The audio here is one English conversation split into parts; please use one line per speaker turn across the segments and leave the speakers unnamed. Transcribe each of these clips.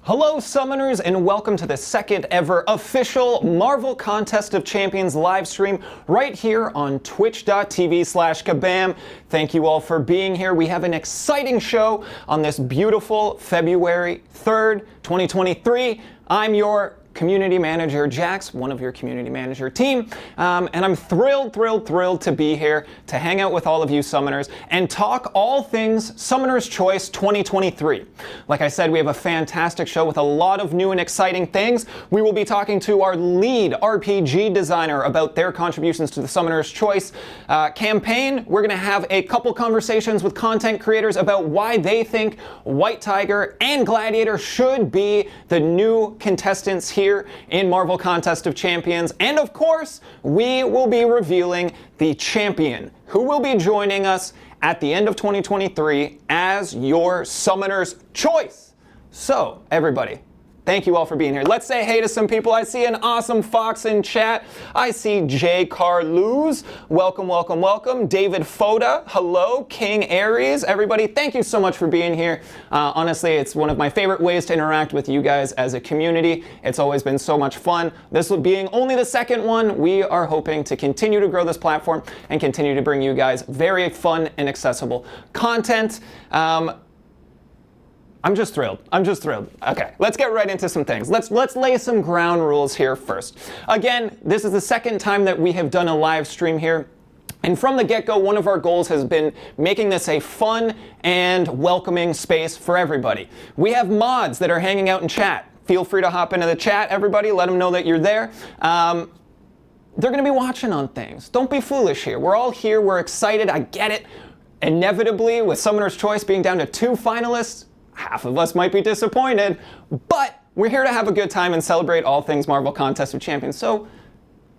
Hello Summoners, and welcome to the second ever official Marvel Contest of Champions live stream right here on twitch.tv/Kabam. Thank you all for being here. We have an exciting show on this beautiful February 3rd, 2023. I'm your community manager, Jax, one of your community manager team, and I'm thrilled to be here to hang out with all of you Summoners and talk all things Summoner's Choice 2023. Like I said, we have a fantastic show with a lot of new and exciting things. We will be talking to our lead RPG designer about their contributions to the Summoner's Choice campaign. We're going to have a couple conversations with content creators about why they think White Tiger and Gladiator should be the new contestants here in Marvel Contest of Champions. And of course, we will be revealing the champion who will be joining us at the end of 2023 as your Summoner's Choice. So, everybody, thank you all for being here. Let's say hey to some people. I see an awesome Fox in chat. I see J. Carluz. Welcome. David Foda. Hello. King Aries. Everybody, thank you so much for being here. Honestly, it's one of my favorite ways to interact with you guys as a community. It's always been so much fun. This being only the second one, we are hoping to continue to grow this platform and continue to bring you guys very fun and accessible content. I'm just thrilled. Okay, let's get right into some things. Let's lay some ground rules here first. Again, this is the second time that we have done a live stream here. And from the get-go, one of our goals has been making this a fun and welcoming space for everybody. We have mods that are hanging out in chat. Feel free to hop into the chat, everybody. Let them know that you're there. They're going to be watching on things. Don't be foolish here. We're all here. We're excited. I get it. Inevitably, with Summoner's Choice being down to 2 finalists, half of us might be disappointed, but we're here to have a good time and celebrate all things Marvel Contest of Champions. So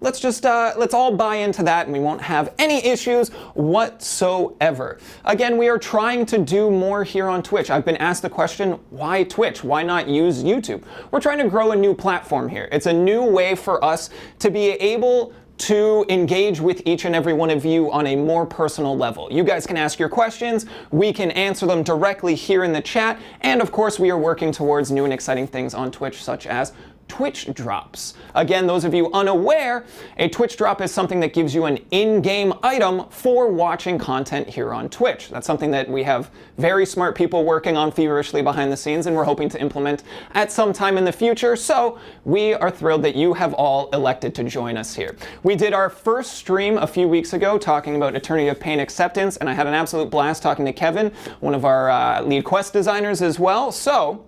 let's all buy into that and we won't have any issues whatsoever. Again, we are trying to do more here on Twitch. I've been asked the question, why Twitch? Why not use YouTube? We're trying to grow a new platform here. It's a new way for us to be able to engage with each and every one of you on a more personal level. You guys can ask your questions, we can answer them directly here in the chat, and of course we are working towards new and exciting things on Twitch, such as Twitch drops. Again, those of you unaware, a Twitch drop is something that gives you an in-game item for watching content here on Twitch. That's something that we have very smart people working on feverishly behind the scenes, and we're hoping to implement at some time in the future. So we are thrilled that you have all elected to join us here. We did our first stream a few weeks ago talking about Eternity of Pain Acceptance, and I had an absolute blast talking to Kevin, one of our lead quest designers as well. So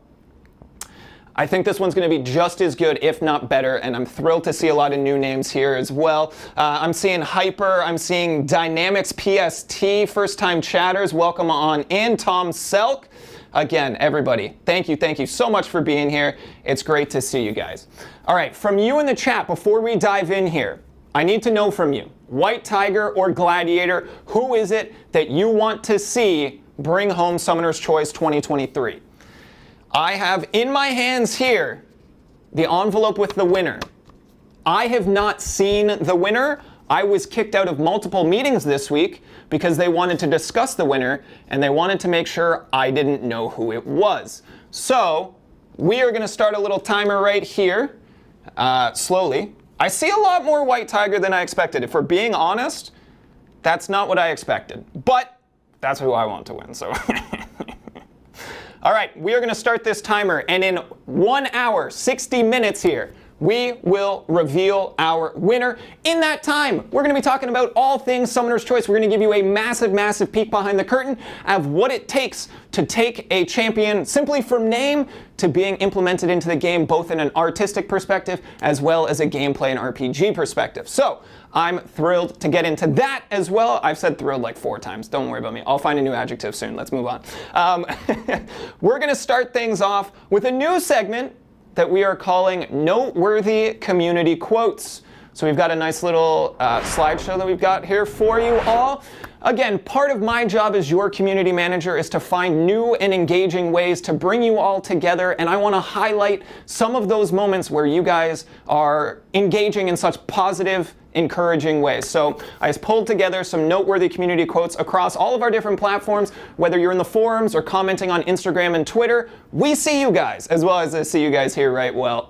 I think this one's going to be just as good, if not better, and I'm thrilled to see a lot of new names here as well. I'm seeing Hyper, I'm seeing Dynamics PST, first-time chatters, welcome on in. Tom Selk. Again, everybody, thank you so much for being here. It's great to see you guys. All right, from you in the chat, before we dive in here, I need to know from you, White Tiger or Gladiator, who is it that you want to see bring home Summoner's Choice 2023? I have in my hands here the envelope with the winner. I have not seen the winner. I was kicked out of multiple meetings this week because they wanted to discuss the winner and they wanted to make sure I didn't know who it was. So we are going to start a little timer right here, slowly. I see a lot more White Tiger than I expected. If we're being honest, that's not what I expected. But that's who I want to win, so... All right, we are going to start this timer, and in 1 hour, 60 minutes here, we will reveal our winner. In that time, we're going to be talking about all things Summoner's Choice. We're going to give you a massive peek behind the curtain of what it takes to take a champion simply from name to being implemented into the game, both in an artistic perspective as well as a gameplay and RPG perspective. So I'm thrilled to get into that as well. I've said thrilled like 4 times. Don't worry about me. I'll find a new adjective soon. Let's move on. We're going to start things off with a new segment that we are calling Noteworthy Community Quotes. So we've got a nice little slideshow that we've got here for you all. Again, part of my job as your community manager is to find new and engaging ways to bring you all together, and I want to highlight some of those moments where you guys are engaging in such positive, encouraging ways. So I pulled together some noteworthy community quotes across all of our different platforms, whether you're in the forums or commenting on Instagram and Twitter. We see you guys, as well as I see you guys here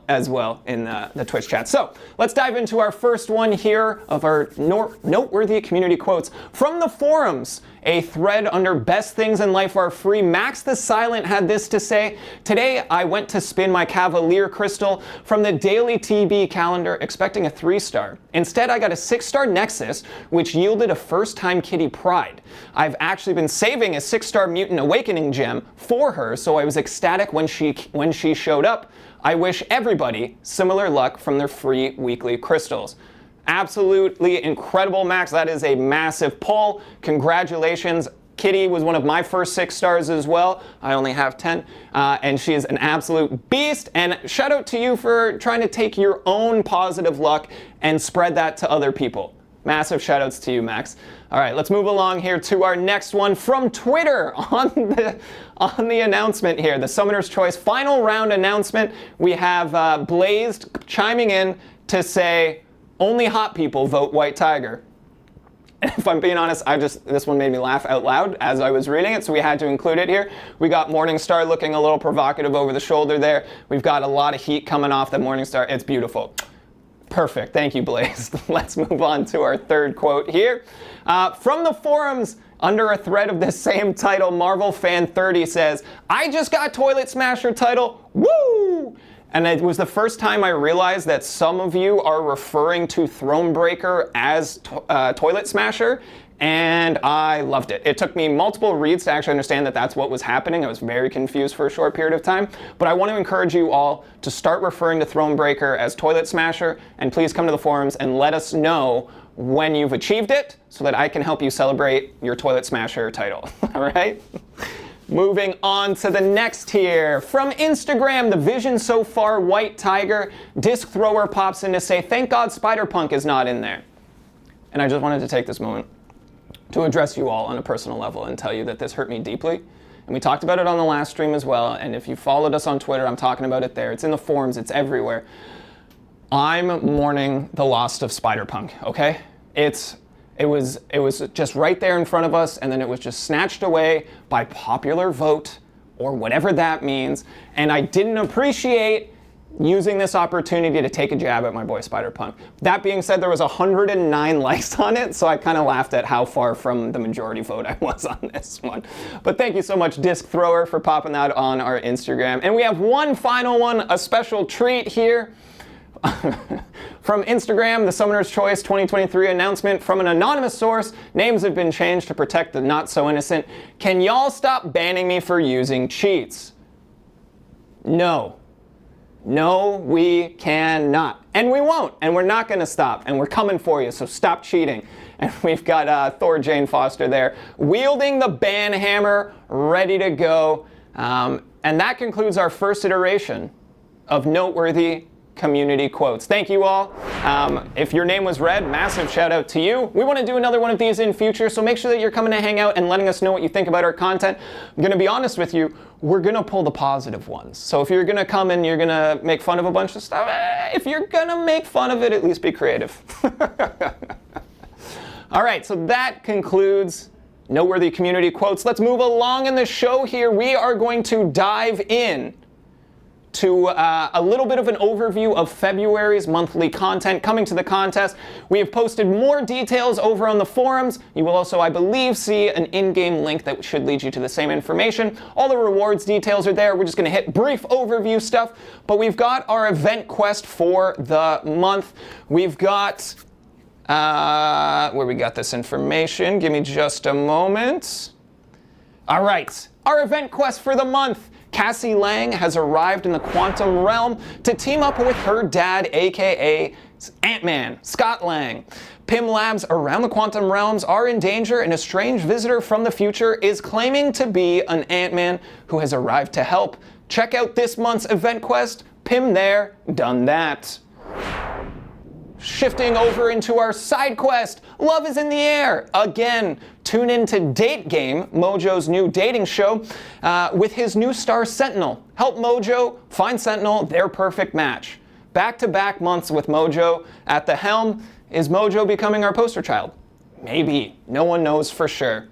as well in the Twitch chat. So let's dive into our first one here of our noteworthy community quotes from the forums. A thread under Best Things in Life Are Free. Max the Silent had this to say: "Today I went to spin my Cavalier crystal from the daily TB calendar expecting a 3-star. Instead I got a 6-star Nexus, which yielded a first-time kitty Pride. I've actually been saving a 6-star Mutant Awakening gem for her, so I was ecstatic when she showed up. I wish everybody similar luck from their free weekly crystals." Absolutely incredible, Max. That is a massive pull. Congratulations. Kitty was one of my first 6 stars as well. I only have 10. And she is an absolute beast. And shout out to you for trying to take your own positive luck and spread that to other people. Massive shout outs to you, Max. All right, let's move along here to our next one from Twitter on the announcement here, the Summoner's Choice final round announcement. We have Blazed chiming in to say, "Only hot people vote White Tiger." If I'm being honest, this one made me laugh out loud as I was reading it, so we had to include it here. We got Morningstar looking a little provocative over the shoulder there. We've got a lot of heat coming off the Morningstar. It's beautiful. Perfect. Thank you, Blaze. Let's move on to our third quote here. From the forums, under a thread of the same title, Marvel Fan 30 says, "I just got Toilet Smasher title. Woo!" And it was the first time I realized that some of you are referring to Thronebreaker as Toilet Smasher, and I loved it. It took me multiple reads to actually understand that that's what was happening. I was very confused for a short period of time, but I want to encourage you all to start referring to Thronebreaker as Toilet Smasher, and please come to the forums and let us know when you've achieved it so that I can help you celebrate your Toilet Smasher title. All right? Moving on to the next here. From Instagram, the Vision So Far White Tiger disc thrower pops in to say, "Thank God Spider-Punk is not in there." And I just wanted to take this moment to address you all on a personal level and tell you that this hurt me deeply. And we talked about it on the last stream as well. And if you followed us on Twitter, I'm talking about it there. It's in the forums, it's everywhere. I'm mourning the loss of Spider-Punk, okay? It was just right there in front of us, and then it was just snatched away by popular vote, or whatever that means, and I didn't appreciate using this opportunity to take a jab at my boy Spider-Punk. That being said, there was 109 likes on it, so I kind of laughed at how far from the majority vote I was on this one. But thank you so much, Disc Thrower, for popping that on our Instagram. And we have one final one, a special treat here. From Instagram, the Summoner's Choice 2023 announcement from an anonymous source. Names have been changed to protect the not-so-innocent. "Can y'all stop banning me for using cheats?" No. No, we cannot. And we won't. And we're not going to stop. And we're coming for you, so stop cheating. And we've got Thor Jane Foster there, wielding the ban hammer, ready to go. And that concludes our first iteration of Noteworthy Community Quotes. Thank you all. If your name was read, massive shout out to you. We want to do another one of these in future, so make sure that you're coming to hang out and letting us know what you think about our content. I'm going to be honest with you, we're going to pull the positive ones. So if you're going to come and you're going to make fun of a bunch of stuff, if you're going to make fun of it, at least be creative. All right, so that concludes Noteworthy Community Quotes. Let's move along in the show here. We are going to dive in to a little bit of an overview of February's monthly content coming to the contest. We have posted more details over on the forums. You will also, I believe, see an in-game link that should lead you to the same information. All the rewards details are there. We're just going to hit brief overview stuff, but we've got our event quest for the month. We've got where we got this information. Give me just a moment. All right, our event quest for the month. Cassie Lang has arrived in the quantum realm to team up with her dad, aka AntMan, Scott Lang. Pym labs around the quantum realms are in danger, and a strange visitor from the future is claiming to be an Ant-Man who has arrived to help. Check out this month's event quest. Pym there, done that. Shifting over into our side quest, Love is in the Air. Again, tune in to Date Game, Mojo's new dating show, with his new star Sentinel. Help Mojo find Sentinel their perfect match. Back-to-back months with Mojo at the helm. Is Mojo becoming our poster child? Maybe. No one knows for sure.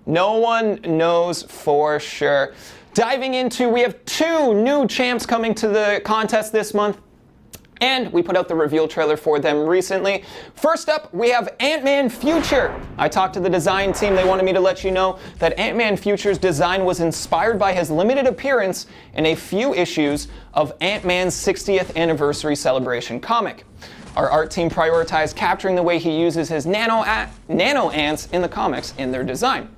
No one knows for sure. Diving into, we have 2 new champs coming to the contest this month, and we put out the reveal trailer for them recently. First up, we have AntMan Future. I talked to the design team. They wanted me to let you know that AntMan Future's design was inspired by his limited appearance in a few issues of Ant-Man's 60th anniversary celebration comic. Our art team prioritized capturing the way he uses his nano ants in the comics in their design.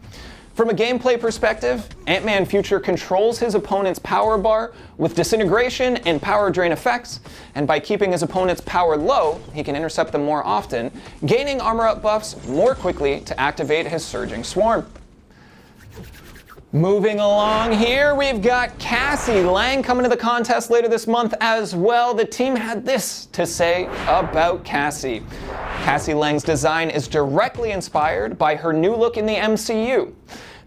From a gameplay perspective, AntMan Future controls his opponent's power bar with disintegration and power drain effects, and by keeping his opponent's power low, he can intercept them more often, gaining armor up buffs more quickly to activate his surging swarm. Moving along here, we've got Cassie Lang coming to the contest later this month as well. The team had this to say about Cassie. Cassie Lang's design is directly inspired by her new look in the MCU.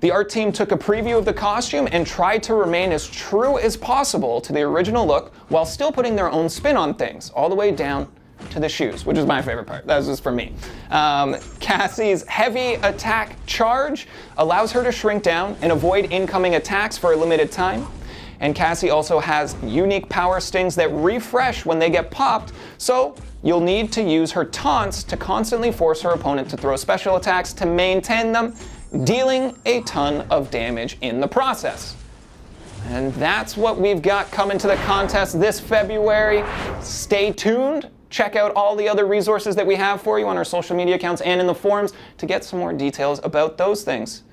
The art team took a preview of the costume and tried to remain as true as possible to the original look while still putting their own spin on things, all the way down to the shoes, which is my favorite part. That was just for me. Cassie's heavy attack charge allows her to shrink down and avoid incoming attacks for a limited time. And Cassie also has unique power stings that refresh when they get popped, so you'll need to use her taunts to constantly force her opponent to throw special attacks to maintain them, dealing a ton of damage in the process. And that's what we've got coming to the contest this February. Stay tuned. Check out all the other resources that we have for you on our social media accounts and in the forums to get some more details about those things.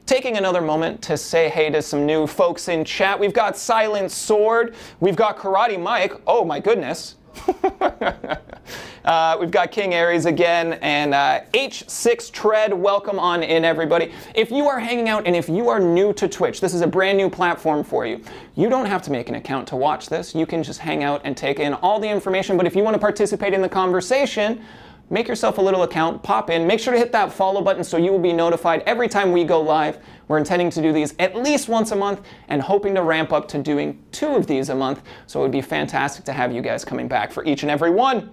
Taking another moment to say hey to some new folks in chat. We've got Silent Sword. We've got Karate Mike. Oh my goodness. We've got King Aries again, and H6 Tread, welcome on in, everybody. If you are hanging out and if you are new to Twitch, this is a brand new platform for you. You don't have to make an account to watch this. You can just hang out and take in all the information, but if you want to participate in the conversation, make yourself a little account, pop in, make sure to hit that follow button so you will be notified every time we go live. We're intending to do these at least once a month and hoping to ramp up to doing 2 of these a month. So it would be fantastic to have you guys coming back for each and every one.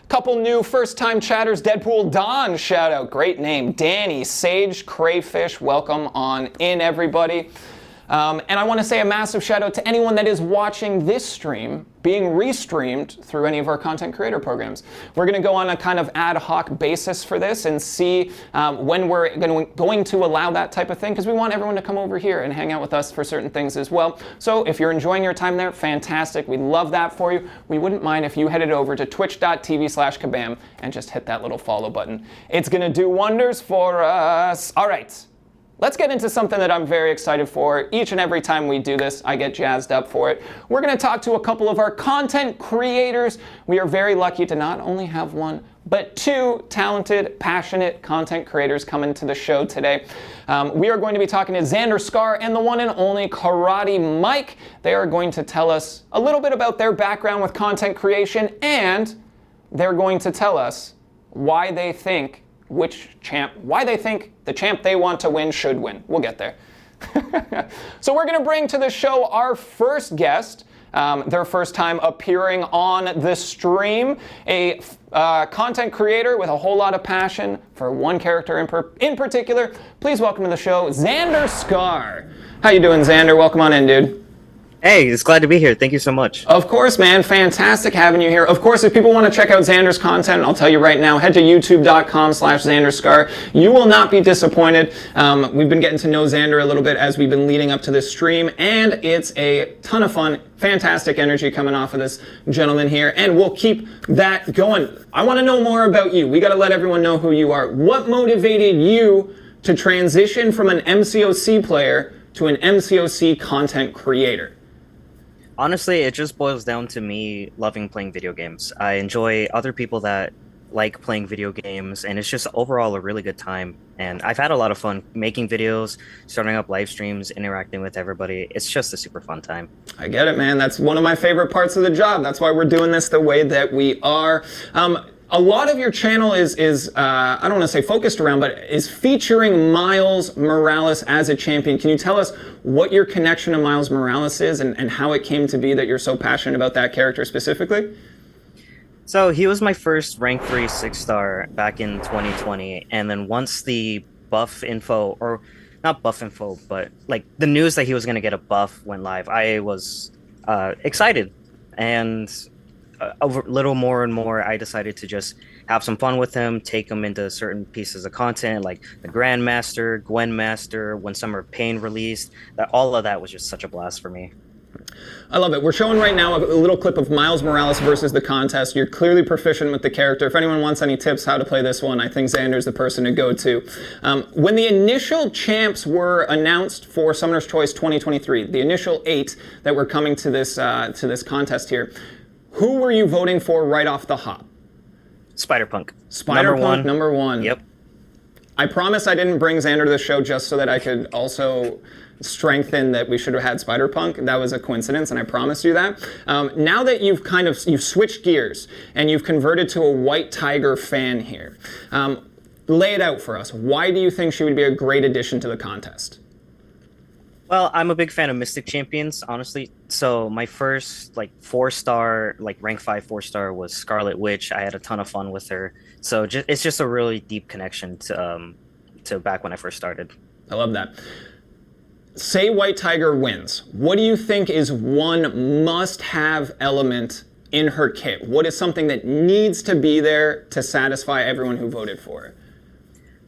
Couple new first-time chatters. Deadpool Don, shout out, great name. Danny, Sage, Crayfish, welcome on in, everybody. And I want to say a massive shout out to anyone that is watching this stream being restreamed through any of our content creator programs. We're going to go on a kind of ad hoc basis for this and see when we're going to allow that type of thing, because we want everyone to come over here and hang out with us for certain things as well. So if you're enjoying your time there, fantastic. We love that for you. We wouldn't mind if you headed over to twitch.tv/Kabam and just hit that little follow button. It's going to do wonders for us. All right. Let's get into something that I'm very excited for. Each and every time we do this, I get jazzed up for it. We're going to talk to a couple of our content creators. We are very lucky to not only have 1, but 2 talented, passionate content creators coming to the show today. We are going to be talking to Xander Scar and the one and only Karate Mike. They are going to tell us a little bit about their background with content creation, and they're going to tell us why they think why they think the champ they want to win should win. We'll get there. So we're going to bring to the show our first guest, their first time appearing on the stream, a content creator with a whole lot of passion for one character in particular. Please welcome to the show, Xander Scar. How you doing, Xander? Welcome on in, dude.
Hey, it's glad to be here. Thank you so much.
Of course, man. Fantastic having you here. Of course, if people want to check out Xander's content, I'll tell you right now, head to youtube.com/XanderScar. You will not be disappointed. We've been getting to know Xander a little bit as we've been leading up to this stream, and it's a ton of fun. Fantastic energy coming off of this gentleman here, and we'll keep that going. I want to know more about you. We got to let everyone know who you are. What motivated you to transition from an MCOC player to an MCOC content creator?
Honestly, it just boils down to me loving playing video games. I enjoy other people that like playing video games, and it's just overall a really good time. And I've had a lot of fun making videos, starting up live streams, interacting with everybody. It's just a super fun time.
I get it, man. That's one of my favorite parts of the job. That's why we're doing this the way that we are. A lot of your channel is I don't want to say focused around, but is featuring Miles Morales as a champion. Can you tell us what your connection to Miles Morales is and how it came to be that you're so passionate about that character specifically?
So he was my first rank 3 6-star back in 2020, and then once the buff info, or not buff info, but like the news that he was going to get a buff went live, I was excited, and a little more and more, I decided to just have some fun with him, take him into certain pieces of content like the Grandmaster, Gwen Master, when Summer of Pain released. That all of that was just such a blast for me.
I love it. We're showing right now a little clip of Miles Morales versus the contest. You're clearly proficient with the character. If anyone wants any tips how to play this one, I think Xander's the person to go to. When the initial champs were announced for Summoner's Choice 2023, the initial 8 that were coming to this contest here, who were you voting for right off the hop?
Spider-Punk.
Spider-Punk, number one.
Yep.
I promise I didn't bring Xander to the show just so that I could also strengthen that we should have had Spider-Punk. That was a coincidence, and I promised you that. Now that you've switched gears and you've converted to a White Tiger fan here, lay it out for us. Why do you think she would be a great addition to the contest?
Well, I'm a big fan of Mystic Champions, honestly. So my first 4-star, rank 5 4-star was Scarlet Witch. I had a ton of fun with her. So it's just a really deep connection to back when I first started.
I love that. Say White Tiger wins. What do you think is one must-have element in her kit? What is something that needs to be there to satisfy everyone who voted for her?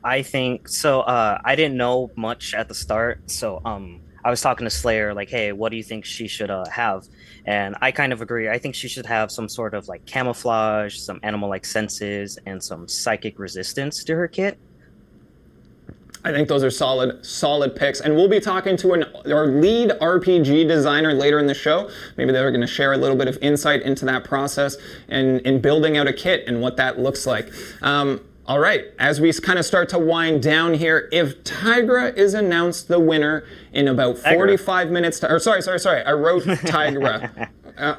I think so. I didn't know much at the start, so I was talking to Slayer, like, hey, what do you think she should have? And I kind of agree. I think she should have some sort of camouflage, some animal-like senses, and some psychic resistance to her kit.
I think those are solid picks. And we'll be talking to our lead RPG designer later in the show. Maybe they're going to share a little bit of insight into that process and in building out a kit and what that looks like. All right, as we kind of start to wind down here, if Tigra is announced the winner in about 45 minutes, sorry, I wrote Tigra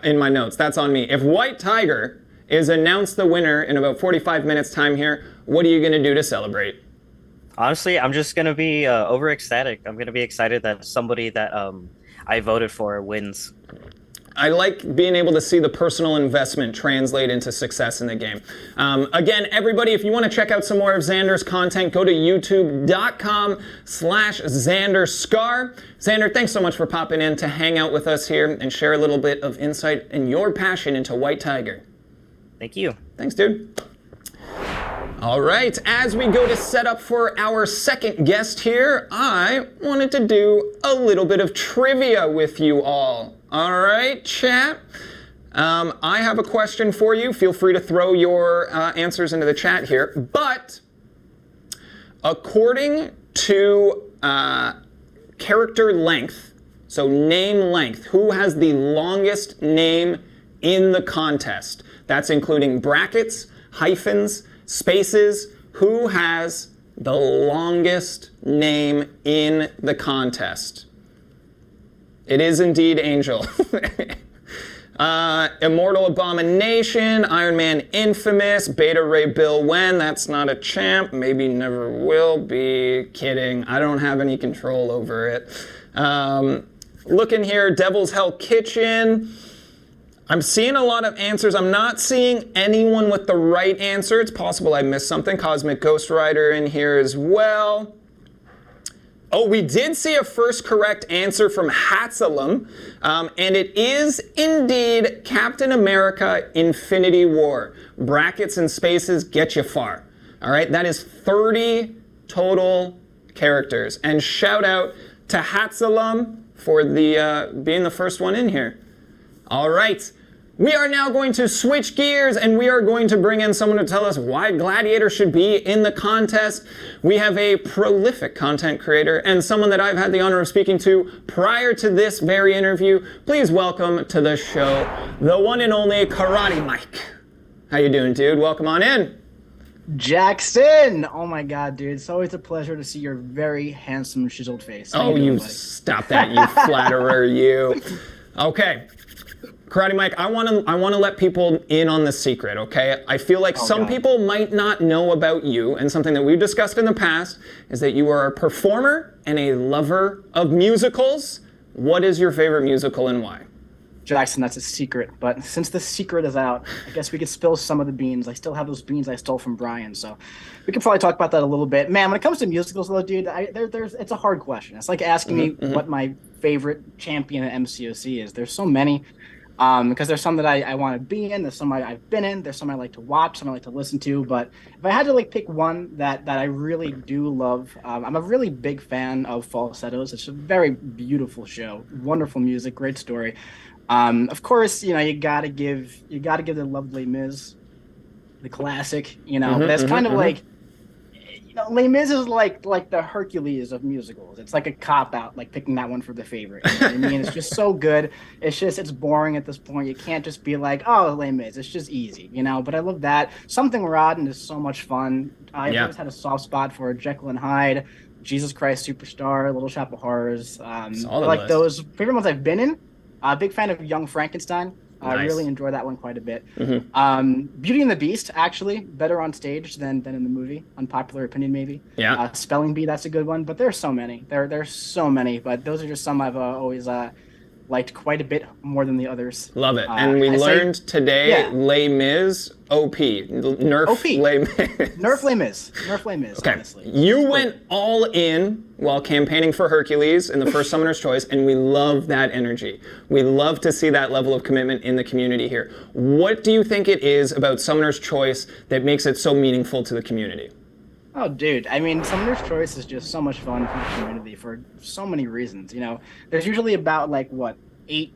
in my notes. That's on me. If White Tiger is announced the winner in about 45 minutes time here, what are you going to do to celebrate?
Honestly, I'm just going to be over ecstatic. I'm going to be excited that somebody that I voted for wins.
I like being able to see the personal investment translate into success in the game. Again, everybody, if you want to check out some more of Xander's content, go to youtube.com/Xander Scar. Xander, thanks so much for popping in to hang out with us here and share a little bit of insight and your passion into White Tiger.
Thank you.
Thanks, dude. All right, as we go to set up for our second guest here, I wanted to do a little bit of trivia with you all. All right, chat. I have a question for you. Feel free to throw your answers into the chat here. But according to character length, so name length, who has the longest name in the contest? That's including brackets, hyphens, spaces. Who has the longest name in the contest? It is indeed Angel. Immortal Abomination, Iron Man Infamous, Beta Ray Bill Wen, that's not a champ, maybe never will be. Kidding, I don't have any control over it. Looking here, Devil's Hell Kitchen. I'm seeing a lot of answers. I'm not seeing anyone with the right answer. It's possible I missed something. Cosmic Ghost Rider in here as well. Oh, we did see a first correct answer from Hatsalem, and it is indeed Captain America Infinity War. Brackets and spaces get you far. All right, that is 30 total characters. And shout out to Hatsalem for being the first one in here. All right, we are now going to switch gears and we are going to bring in someone to tell us why Gladiator should be in the contest. We have a prolific content creator and someone that I've had the honor of speaking to prior to this very interview. Please welcome to the show, the one and only Karate Mike. How you doing, dude? Welcome on in.
Jackson! Oh my god, dude. It's always a pleasure to see your very handsome, chiseled face.
Oh, you stop that, you flatterer, you. Okay. Karate Mike, I want to let people in on the secret, okay? I feel like some people might not know about you, and something that we've discussed in the past is that you are a performer and a lover of musicals. What is your favorite musical and why?
Jackson, that's a secret. But since the secret is out, I guess we could spill some of the beans. I still have those beans I stole from Brian, so we could probably talk about that a little bit. Man, when it comes to musicals, though, dude, it's a hard question. It's like asking me what my favorite champion at MCOC is. There's so many. Because there's some that I want to be in, there's some I've been in, there's some I like to watch, some I like to listen to. But if I had to pick one that I really do love, I'm a really big fan of Falsettos. It's a very beautiful show, wonderful music, great story. Of course, you gotta give the lovely Miz, the classic. But it's kind of like. Les Mis is like the Hercules of musicals. It's like a cop-out, picking that one for the favorite. You know what I mean? It's just so good. It's boring at this point. You can't just be like, oh, Les Mis. It's just easy, But I love that. Something Rotten is so much fun. I've always had a soft spot for Jekyll and Hyde, Jesus Christ Superstar, Little Shop of Horrors. Those favorite ones I've been in. Big fan of Young Frankenstein. I really enjoy that one quite a bit. Beauty and the Beast, actually, better on stage than in the movie. Unpopular opinion, maybe.
Yeah.
Spelling Bee, that's a good one. But there's so many. There's so many. But those are just some I've always liked quite a bit more than the others.
Love it. And we learned today Les Mis, OP. Nerf
OP.
Les Mis.
Nerf Les Mis. Nerf Les Mis,
okay.
honestly.
You went all in while campaigning for Hercules in the first Summoner's Choice, and we love that energy. We love to see that level of commitment in the community here. What do you think it is about Summoner's Choice that makes it so meaningful to the community?
Oh, dude. I mean, Summoner's Choice is just so much fun for the community for so many reasons. There's usually about 8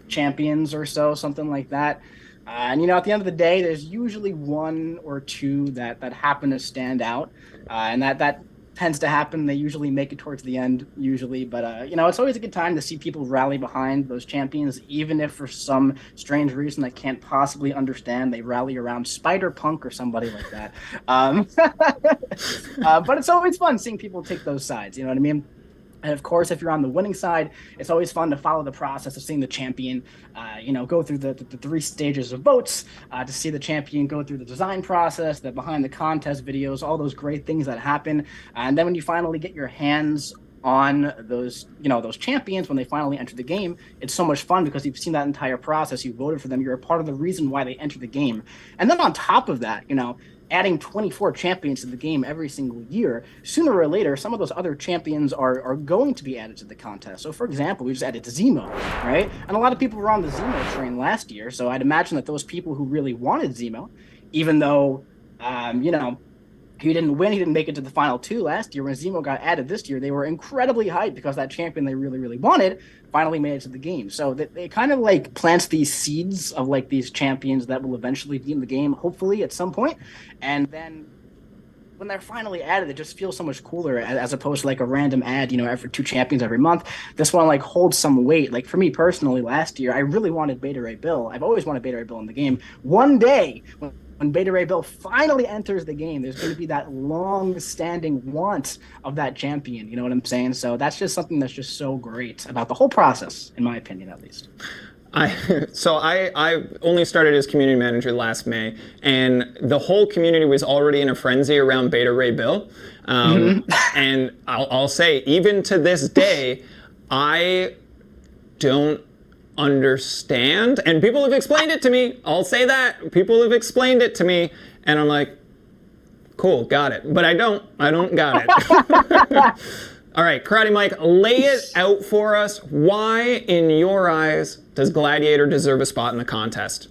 champions or so, something like that. And at the end of the day, there's usually 1 or 2 that happen to stand out. And that tends to happen. They usually make it towards the end, usually. But, it's always a good time to see people rally behind those champions, even if for some strange reason I can't possibly understand, they rally around Spider-Punk or somebody like that. But it's always fun seeing people take those sides, you know what I mean? And of course, if you're on the winning side, it's always fun to follow the process of seeing the champion, go through the 3 stages of votes, to see the champion go through the design process, the behind the contest videos, all those great things that happen. And then when you finally get your hands on those champions, when they finally enter the game, it's so much fun because you've seen that entire process. You voted for them. You're a part of the reason why they enter the game. And then on top of that, adding 24 champions to the game every single year, sooner or later, some of those other champions are going to be added to the contest. So, for example, we just added Zemo, right? And a lot of people were on the Zemo train last year, so I'd imagine that those people who really wanted Zemo, even though, he didn't win, he didn't make it to the final 2 last year, when Zemo got added this year, they were incredibly hyped because that champion they really, really wanted finally made it to the game. So they kind of plants these seeds of these champions that will eventually be in the game, hopefully at some point. And then when they're finally added, it just feels so much cooler as opposed to a random ad, for 2 champions every month. This one holds some weight. For me personally, last year, I really wanted Beta Ray Bill. I've always wanted Beta Ray Bill in the game. One day, when Beta Ray Bill finally enters the game, there's going to be that long-standing want of that champion. You know what I'm saying? So that's just something that's just so great about the whole process, in my opinion, at least.
I only started as community manager last May, and the whole community was already in a frenzy around Beta Ray Bill. And I'll say, even to this day, I don't understand, and people have explained it to me. I'll say that people have explained it to me, and I'm like, cool, got it. But I don't got it. All right, Karate Mike, lay it out for us. Why, in your eyes, does Gladiator deserve a spot in the contest?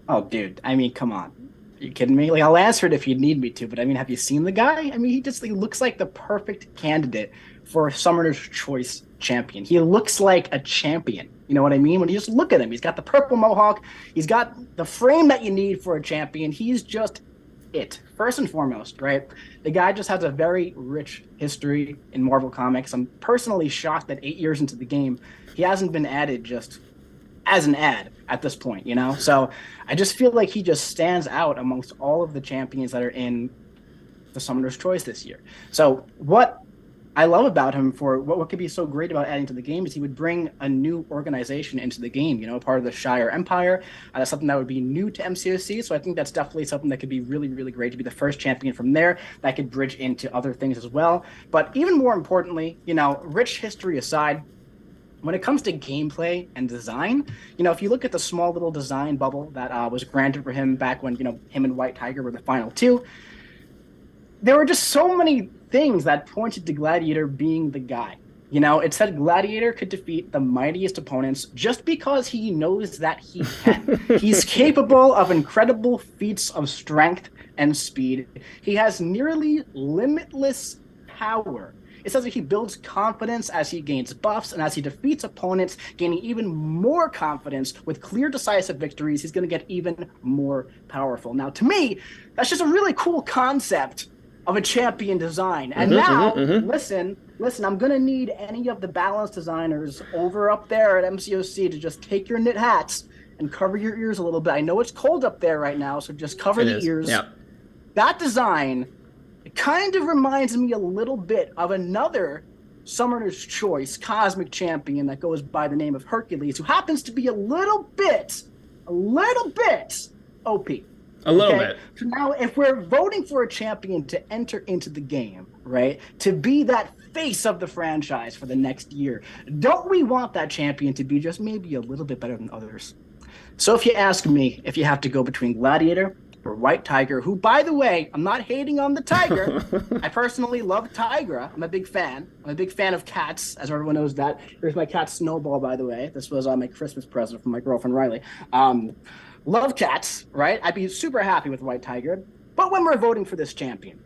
Oh, dude, I mean, come on. Are you kidding me? I'll answer it if you need me to, but I mean, have you seen the guy? I mean, he looks like the perfect candidate for a Summoner's Choice champion. He looks like a champion. You know what I mean? When you just look at him, he's got the purple mohawk. He's got the frame that you need for a champion. He's just it. First and foremost, right? The guy just has a very rich history in Marvel Comics. I'm personally shocked that 8 years into the game, he hasn't been added just as an ad at this point, So I just feel like he just stands out amongst all of the champions that are in the Summoner's Choice this year. So what I love about him for what could be so great about adding to the game is he would bring a new organization into the game, part of the Shire Empire. That's something that would be new to MCOC. So I think that's definitely something that could be really, really great to be the first champion from there that could bridge into other things as well. But even more importantly, rich history aside, when it comes to gameplay and design, if you look at the small little design bubble that was granted for him back when, him and White Tiger were the final two, there were just so many things that pointed to Gladiator being the guy. It said Gladiator could defeat the mightiest opponents just because he knows that he can. He's capable of incredible feats of strength and speed. He has nearly limitless power. It says that he builds confidence as he gains buffs, and as he defeats opponents, gaining even more confidence with clear, decisive victories, he's going to get even more powerful. Now, to me, that's just a really cool concept of a champion design. And listen, I'm going to need any of the balance designers over up there at MCOC to just take your knit hats and cover your ears a little bit. I know it's cold up there right now, so just cover the ears.
Yeah.
That design, it kind of reminds me a little bit of another Summoner's Choice Cosmic Champion that goes by the name of Hercules, who happens to be a little bit OP.
A little bit.
So now, if we're voting for a champion to enter into the game, right, to be that face of the franchise for the next year, don't we want that champion to be just maybe a little bit better than others? So if you ask me, if you have to go between Gladiator or White Tiger, who, by the way, I'm not hating on the Tiger. I personally love Tigra. I'm a big fan. I'm a big fan of cats, as everyone knows that. Here's my cat Snowball, by the way. This was my Christmas present from my girlfriend Riley. Love cats, right? I'd be super happy with White Tiger. But when we're voting for this champion,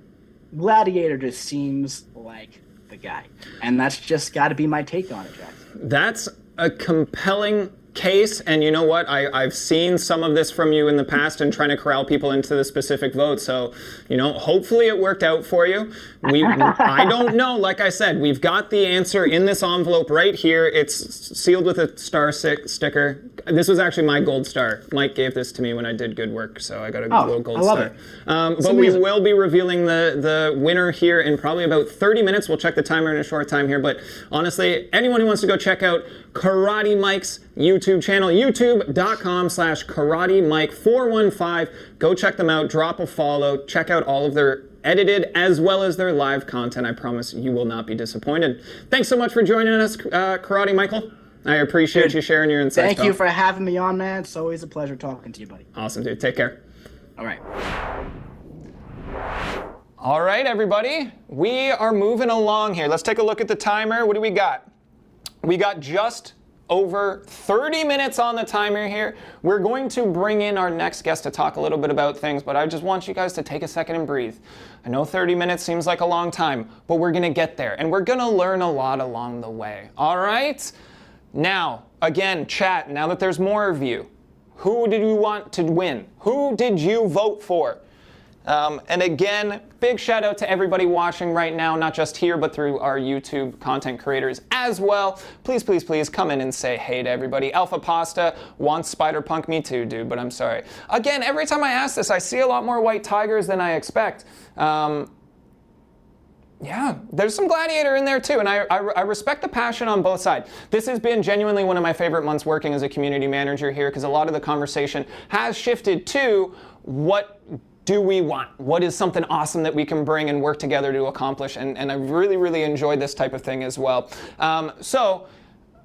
Gladiator just seems like the guy. And that's just got to be my take on it, Jack.
That's a compelling case, and you know what? I've seen some of this from you in the past and trying to corral people into the specific vote. So, hopefully it worked out for you. I don't know. Like I said, we've got the answer in this envelope right here. It's sealed with a star sticker. This was actually my gold star. Mike gave this to me when I did good work, so I got a little gold star. But we will be revealing the winner here in probably about 30 minutes. We'll check the timer in a short time here. But honestly, anyone who wants to go check out Karate Mike's YouTube channel, youtube.com/KarateMike415. Go check them out, drop a follow, check out all of their edited as well as their live content. I promise you will not be disappointed. Thanks so much for joining us, Karate Michael. I appreciate you sharing your insights.
Thank you for having me on, man. It's always a pleasure talking to you, buddy.
Awesome, dude. Take care.
All right.
All right, everybody. We are moving along here. Let's take a look at the timer. What do we got? We got just over 30 minutes on the timer here. We're going to bring in our next guest to talk a little bit about things, but I just want you guys to take a second and breathe. I know 30 minutes seems like a long time, but we're gonna get there, and we're gonna learn a lot along the way, all right? Now, again, chat, now that there's more of you, who did you want to win? Who did you vote for? And again, big shout out to everybody watching right now, not just here, but through our YouTube content creators as well. Please, please, please come in and say hey to everybody. Alpha Pasta wants Spider-Punk. Me too, dude, but I'm sorry. Again, every time I ask this, I see a lot more White Tigers than I expect. Yeah, there's some Gladiator in there too, and I respect the passion on both sides. This has been genuinely one of my favorite months working as a community manager here, because a lot of the conversation has shifted to what do we want? What is something awesome that we can bring and work together to accomplish? And I really, really enjoyed this type of thing as well. So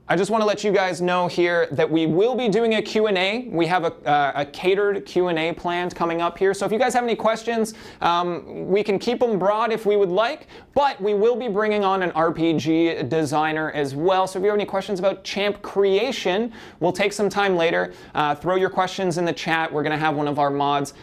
I just want to let you guys know here that we will be doing a Q&A. We have a catered Q&A planned coming up here. So if you guys have any questions, we can keep them broad if we would like, but we will be bringing on an RPG designer as well. So if you have any questions about champ creation, we'll take some time later. Throw your questions in the chat. We're going to have one of our mods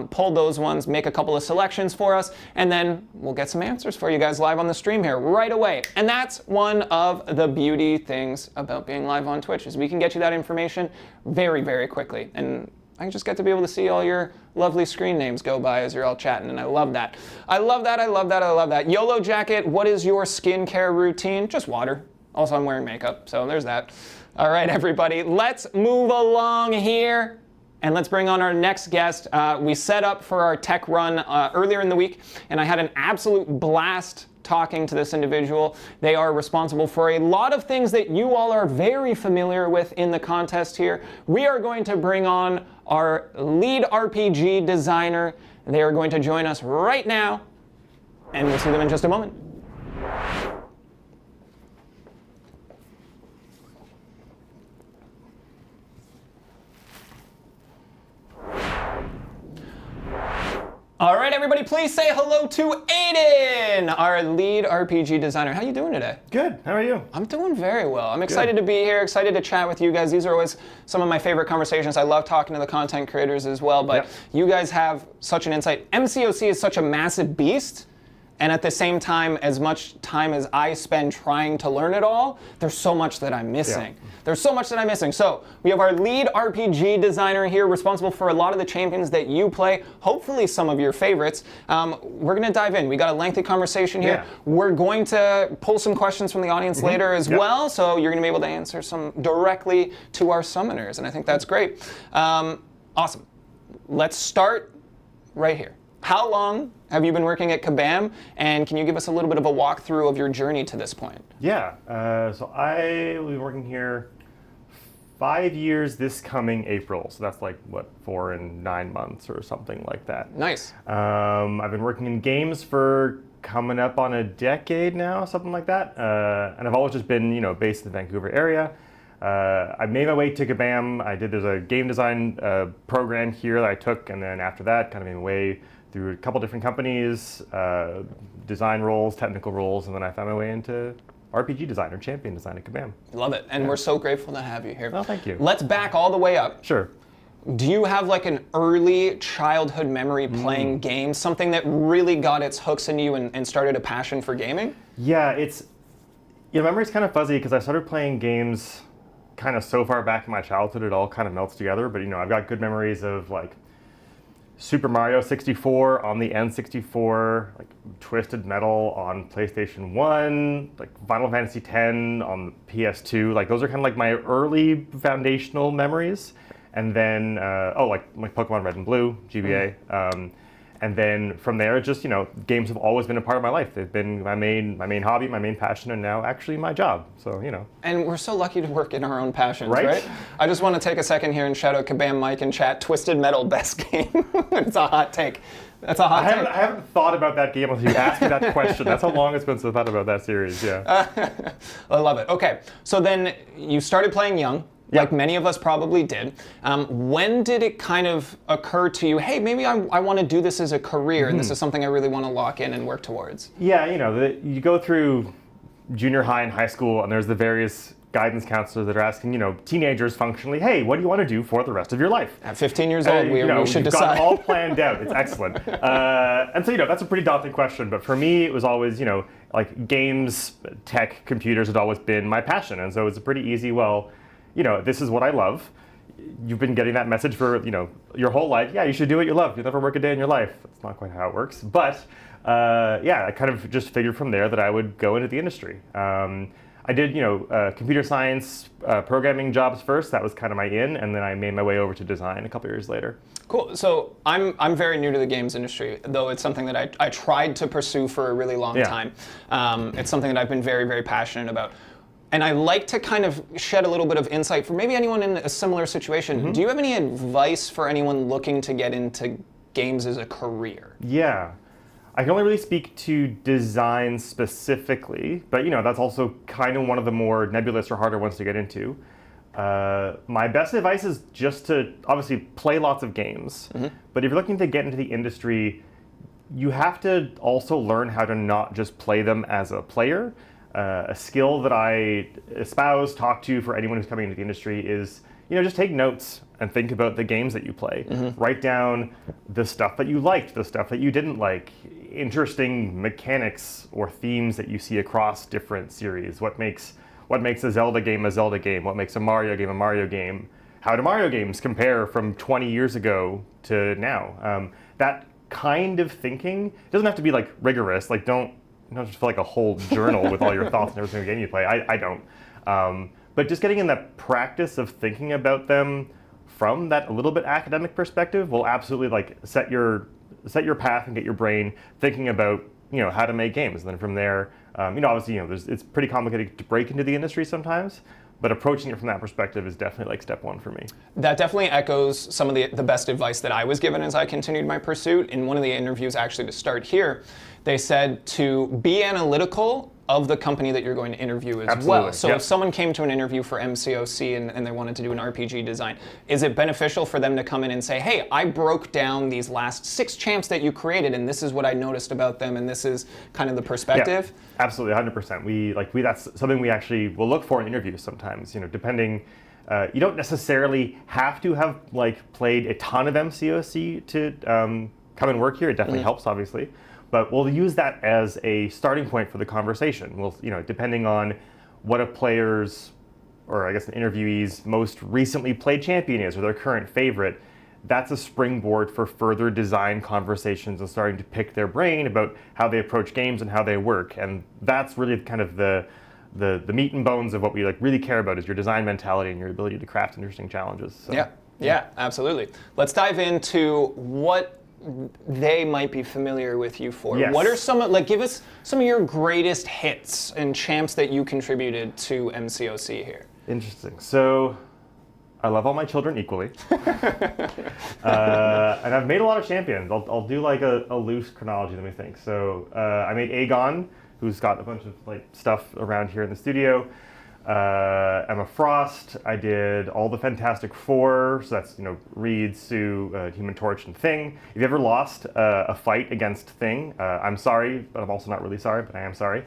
pull those ones, make a couple of selections for us, and then we'll get some answers for you guys live on the stream here right away. And that's one of the beauty things about being live on Twitch, is we can get you that information very, very quickly. And I just get to be able to see all your lovely screen names go by as you're all chatting, and I love that. I love that, I love that, I love that. YOLO Jacket, what is your skincare routine? Just water. Also, I'm wearing makeup, so there's that. All right, everybody, let's move along here. And let's bring on our next guest. We set up for our tech run earlier in the week, and I had an absolute blast talking to this individual. They are responsible for a lot of things that you all are very familiar with in the contest here. We are going to bring on our lead RPG designer. They are going to join us right now, and we'll see them in just a moment. All right, everybody, please say hello to Aiden, our lead RPG designer. How are you doing today?
Good. How are you?
I'm doing very well. I'm excited to be here, excited to chat with you guys. These are always some of my favorite conversations. I love talking to the content creators as well, but you guys have such an insight. MCOC is such a massive beast, and at the same time, as much time as I spend trying to learn it all, there's so much that I'm missing. There's so much that I'm missing. So we have our lead RPG designer here, responsible for a lot of the champions that you play, hopefully some of your favorites. We're gonna dive in. We got a lengthy conversation here. We're going to pull some questions from the audience later as well, so you're gonna be able to answer some directly to our summoners, and I think that's great. Awesome. Let's start right here. How long have you been working at Kabam, and can you give us a little bit of a walkthrough of your journey to this point?
Yeah, so I will be working here 5 years this coming April, so that's like, what, 4 and 9 months or something like that.
Nice.
I've been working in games for coming up on a decade now, something like that, and I've always just been, based in the Vancouver area. I made my way to Kabam. There's a game design program here that I took, and then after that, kind of made my way through a couple different companies, design roles, technical roles, and then I found my way into RPG design or champion design at Kabam.
Love it, and we're so grateful to have you here.
Oh, thank you.
Let's back all the way up.
Sure.
Do you have like an early childhood memory playing games, something that really got its hooks in you and started a passion for gaming?
Yeah, memory's kind of fuzzy because I started playing games kind of so far back in my childhood it all kind of melts together, but I've got good memories of like Super Mario 64 on the N64, like Twisted Metal on PlayStation 1, like Final Fantasy X on the PS2. Like those are kind of like my early foundational memories. And then, like Pokemon Red and Blue, GBA. And then from there, just, games have always been a part of my life. They've been my main hobby, my main passion, and now actually my job. So,
And we're so lucky to work in our own passions, right? I just want to take a second here and shout out Kabam Mike in chat. Twisted Metal, best game. It's a hot take. That's a hot take.
I haven't thought about that game until you asked me that question. That's how long it's been since I thought about that series, yeah.
I love it. Okay, so then you started playing young. Like many of us probably did. When did it kind of occur to you, hey, maybe I want to do this as a career, and this is something I really want to lock in and work towards?
Yeah, you go through junior high and high school, and there's the various guidance counselors that are asking, teenagers functionally, hey, what do you want to do for the rest of your life?
At 15 years old, we should
you've
decide.
Got it all planned out. It's excellent. And so, that's a pretty daunting question, but for me, it was always, like games, tech, computers had always been my passion, and so it's a pretty easy, this is what I love. You've been getting that message for, your whole life. Yeah, you should do what you love. You'll never work a day in your life. That's not quite how it works. But, I kind of just figured from there that I would go into the industry. I did, computer science programming jobs first. That was kind of my in, and then I made my way over to design a couple years later.
Cool. So I'm very new to the games industry, though it's something that I tried to pursue for a really long time. It's something that I've been very, very passionate about. And I like to kind of shed a little bit of insight for maybe anyone in a similar situation. Do you have any advice for anyone looking to get into games as a career?
Yeah. I can only really speak to design specifically, but that's also kind of one of the more nebulous or harder ones to get into. My best advice is just to obviously play lots of games, but if you're looking to get into the industry, you have to also learn how to not just play them as a player. A skill that I espouse, talk to for anyone who's coming into the industry is, just take notes and think about the games that you play. Write down the stuff that you liked, the stuff that you didn't like, interesting mechanics or themes that you see across different series. What makes a Zelda game a Zelda game? What makes a Mario game a Mario game? How do Mario games compare from 20 years ago to now? That kind of thinking doesn't have to be like rigorous. Like don't just feel like a whole journal with all your thoughts and every single game you play. I don't. But just getting in the practice of thinking about them from that a little bit academic perspective will absolutely like set your path and get your brain thinking about how to make games. And then from there, obviously, it's pretty complicated to break into the industry sometimes. But approaching it from that perspective is definitely like step one for me.
That definitely echoes some of the best advice that I was given as I continued my pursuit. In one of the interviews, actually, to start here, they said to be analytical of the company that you're going to interview as well. So if someone came to an interview for MCOC and they wanted to do an RPG design, is it beneficial for them to come in and say, hey, I broke down these last 6 champs that you created, and this is what I noticed about them, and this is kind of the perspective?
Yeah, absolutely, 100%. We that's something we actually will look for in interviews sometimes. Depending, you don't necessarily have to have played a ton of MCOC to come and work here. It definitely helps, obviously. But we'll use that as a starting point for the conversation. We'll, depending on what a player's, or I guess an interviewee's most recently played champion is, or their current favorite, that's a springboard for further design conversations and starting to pick their brain about how they approach games and how they work. And that's really kind of the meat and bones of what we really care about, is your design mentality and your ability to craft interesting challenges. So.
Yeah, absolutely. Let's dive into what they might be familiar with you for.
Yes.
What are give us some of your greatest hits and champs that you contributed to MCOC here?
Interesting. So I love all my children equally. And I've made a lot of champions. I'll do a loose chronology, let me think. So I made Aegon, who's got a bunch of stuff around here in the studio. Emma Frost. I did all the Fantastic Four, so that's Reed, Sue, Human Torch, and Thing. If you ever lost a fight against Thing, I'm sorry, but I'm also not really sorry, but I am sorry.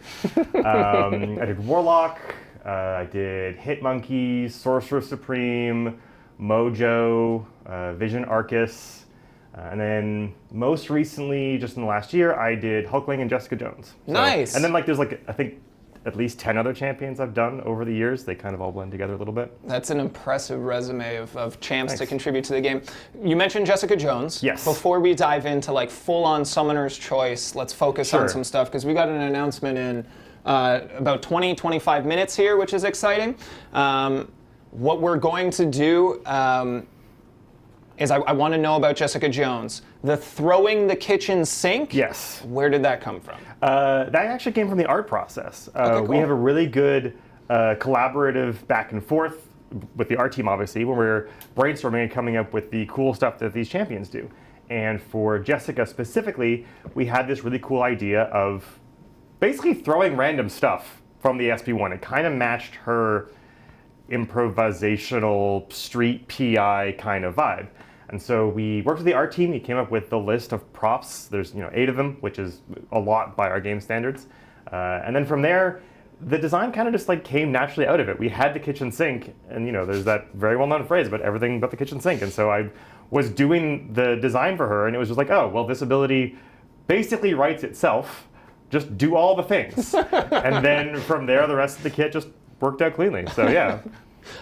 I did Warlock. I did Hitmonkey, Sorcerer Supreme, Mojo, Vision Arcus, and then most recently, just in the last year, I did Hulkling and Jessica Jones. So,
nice.
And then there's I think at least 10 other champions I've done over the years. They kind of all blend together a little bit.
That's an impressive resume of champs
Thanks.
to contribute to the game. You mentioned Jessica Jones.
Yes.
Before we dive into full-on Summoner's Choice, let's focus on some stuff, because we got an announcement in about 20-25 minutes here, which is exciting. What we're going to do is I want to know about Jessica Jones. The throwing the kitchen sink?
Yes.
Where did that come from?
That actually came from the art process.
Okay, cool.
We have a really good collaborative back and forth with the art team, obviously, when we're brainstorming and coming up with the cool stuff that these champions do. And for Jessica specifically, we had this really cool idea of basically throwing random stuff from the SP1. It kind of matched her improvisational street PI kind of vibe. And so we worked with the art team. We came up with the list of props. There's 8 of them, which is a lot by our game standards. And then from there, the design kind of just came naturally out of it. We had the kitchen sink, and there's that very well-known phrase about everything but the kitchen sink. And so I was doing the design for her, and it was just oh, well, this ability basically writes itself. Just do all the things. And then from there, the rest of the kit just worked out cleanly. So yeah.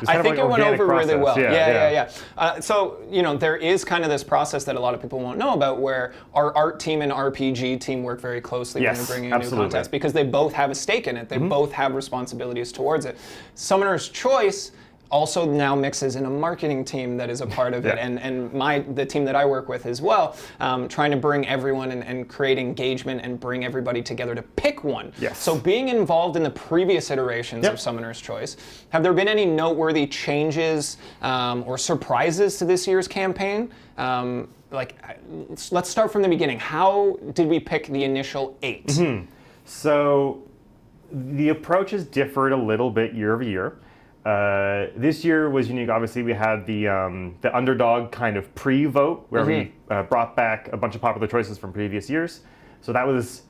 I think it went over
process.
really well.
Yeah.
So, there is kind of this process that a lot of people won't know about, where our art team and RPG team work very closely when they're bringing a new contest, because they both have a stake in it. They both have responsibilities towards it. Summoner's Choice also now mixes in a marketing team that is a part of it, and the team that I work with as well, trying to bring everyone and create engagement and bring everybody together to pick one.
Yes.
So being involved in the previous iterations of Summoner's Choice, have there been any noteworthy changes or surprises to this year's campaign? Let's start from the beginning. How did we pick the initial 8?
So the approaches differed a little bit year over year. This year was unique. Obviously, we had the underdog kind of pre-vote, where we brought back a bunch of popular choices from previous years. So that was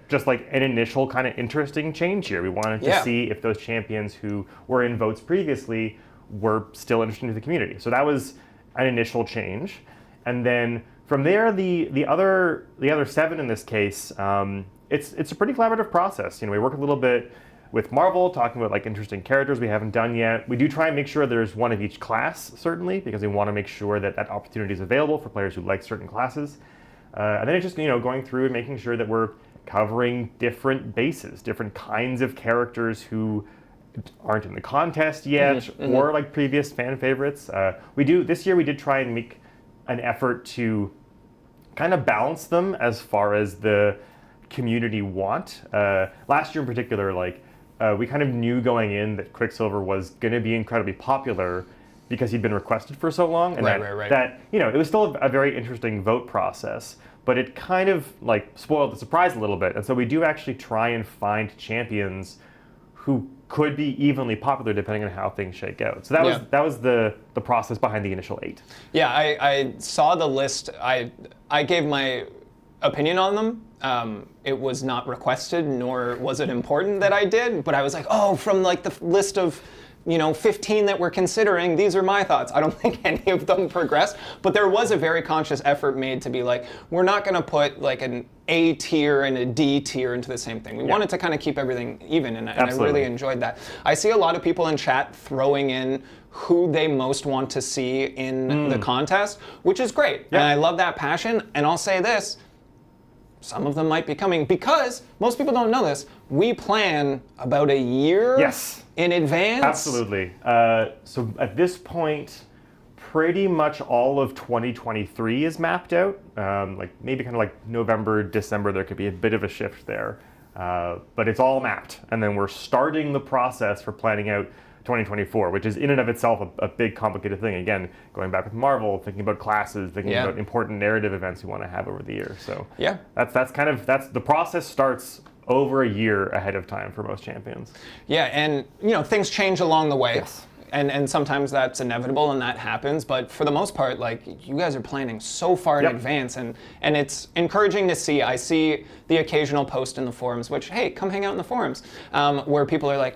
just an initial kind of interesting change here. We wanted to see if those champions who were in votes previously were still interesting to the community. So that was an initial change. And then from there, the other 7 in this case, it's a pretty collaborative process. We work a little bit with Marvel, talking about interesting characters we haven't done yet. We do try and make sure there's one of each class, certainly, because we want to make sure that opportunity is available for players who like certain classes. And then it's just going through and making sure that we're covering different bases, different kinds of characters who aren't in the contest yet, or previous fan favorites. This year we did try and make an effort to kind of balance them as far as the community want. Last year in particular, like we kind of knew going in that Quicksilver was going to be incredibly popular because he'd been requested for so long, and that you know, it was still a very interesting vote process, but it kind of like spoiled the surprise a little bit. And so we do actually try and find champions who could be evenly popular depending on how things shake out. So that was the process behind the initial 8.
Yeah, I saw the list. I gave my opinion on them. It was not requested, nor was it important that I did, but I was like, oh, from like the list of 15 that we're considering, these are my thoughts. I don't think any of them progressed, but there was a very conscious effort made to be like, we're not going to put like an A tier and a D tier into the same thing. We wanted to kind of keep everything even, and I really enjoyed that. I see a lot of people in chat throwing in who they most want to see in the contest, which is great. And I love that passion, and I'll say this, some of them might be coming because most people don't know this. We plan about a year in advance.
Absolutely. So at this point, pretty much all of 2023 is mapped out. Like maybe kind of like November, December, there could be a bit of a shift there. But it's all mapped. And then we're starting the process for planning out 2024, which is in and of itself a big complicated thing. Again, going back with Marvel, thinking about classes, thinking about important narrative events we want to have over the year. So that's the process starts over a year ahead of time for most champions.
Yeah, and things change along the way. Yes. And sometimes that's inevitable and that happens, but for the most part, like, you guys are planning so far in advance, and it's encouraging to see. I see the occasional post in the forums, which, hey, come hang out in the forums, where people are like,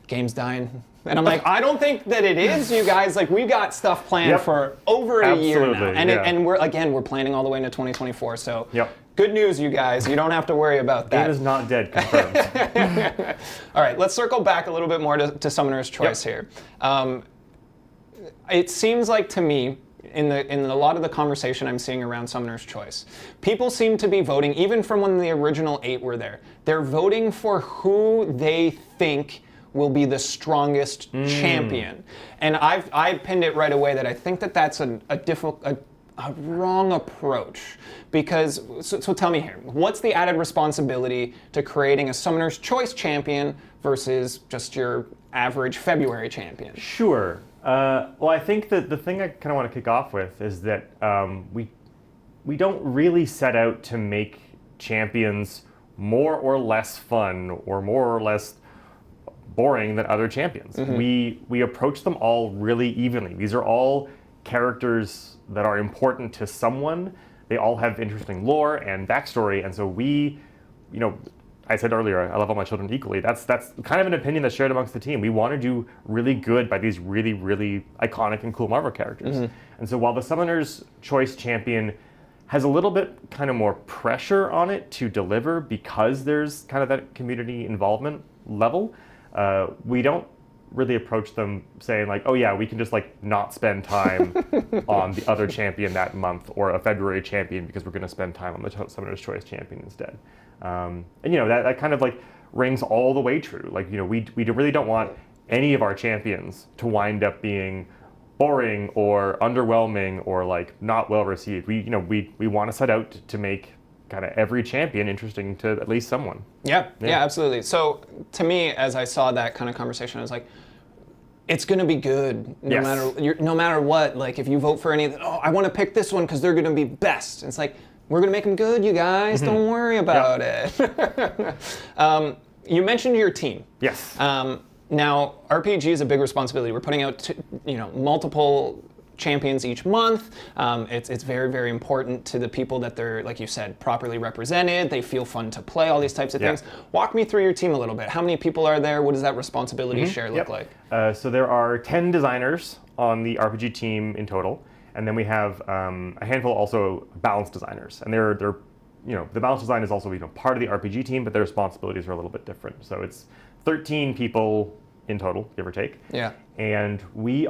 game's dying. And I'm like, I don't think that it is, you guys. Like, we've got stuff planned for over a year now. And, and we're planning all the way into 2024. So good news, you guys. You don't have to worry about that.
Game is not dead, confirmed.
All right, let's circle back a little bit more to Summoner's Choice here. It seems like to me, in a lot of the conversation I'm seeing around Summoner's Choice, people seem to be voting, even from when the original 8 were there, they're voting for who they think will be the strongest champion. And I pinned it right away that I think that that's a wrong approach. Because, so tell me here, what's the added responsibility to creating a Summoner's Choice champion versus just your average February champion?
Sure. Well, I think that the thing I kind of want to kick off with is that we don't really set out to make champions more or less fun or more or less boring than other champions. We approach them all really evenly. These are all characters that are important to someone. They all have interesting lore and backstory, and so we, I said earlier, I love all my children equally. That's kind of an opinion that's shared amongst the team. We want to do really good by these really, really iconic and cool Marvel characters. And so while the Summoner's Choice champion has a little bit kind of more pressure on it to deliver because there's kind of that community involvement level, we don't really approach them saying like, oh yeah, we can just like not spend time on the other champion that month or a February champion because we're going to spend time on the Summoner's Choice champion instead. And that kind of like rings all the way true. Like, we really don't want any of our champions to wind up being boring or underwhelming or like not well received. We want to set out to make kind of every champion interesting to at least someone.
Yeah, absolutely. So to me, as I saw that kind of conversation, I was like, it's going to be good no matter what. Like, if you vote for any of them, I want to pick this one because they're going to be best. It's like, we're going to make them good, you guys. Don't worry about it. You mentioned your team.
Yes.
Now, RPG is a big responsibility. We're putting out multiple champions each month. It's very, very important to the people that they're, like you said, properly represented. They feel fun to play, all these types of things. Walk me through your team a little bit. How many people are there? What does that responsibility share look like?
So there are 10 designers on the RPG team in total. And then we have a handful also balance designers. And they're the balance design is also part of the RPG team, but their responsibilities are a little bit different. So it's 13 people in total, give or take.
Yeah.
And we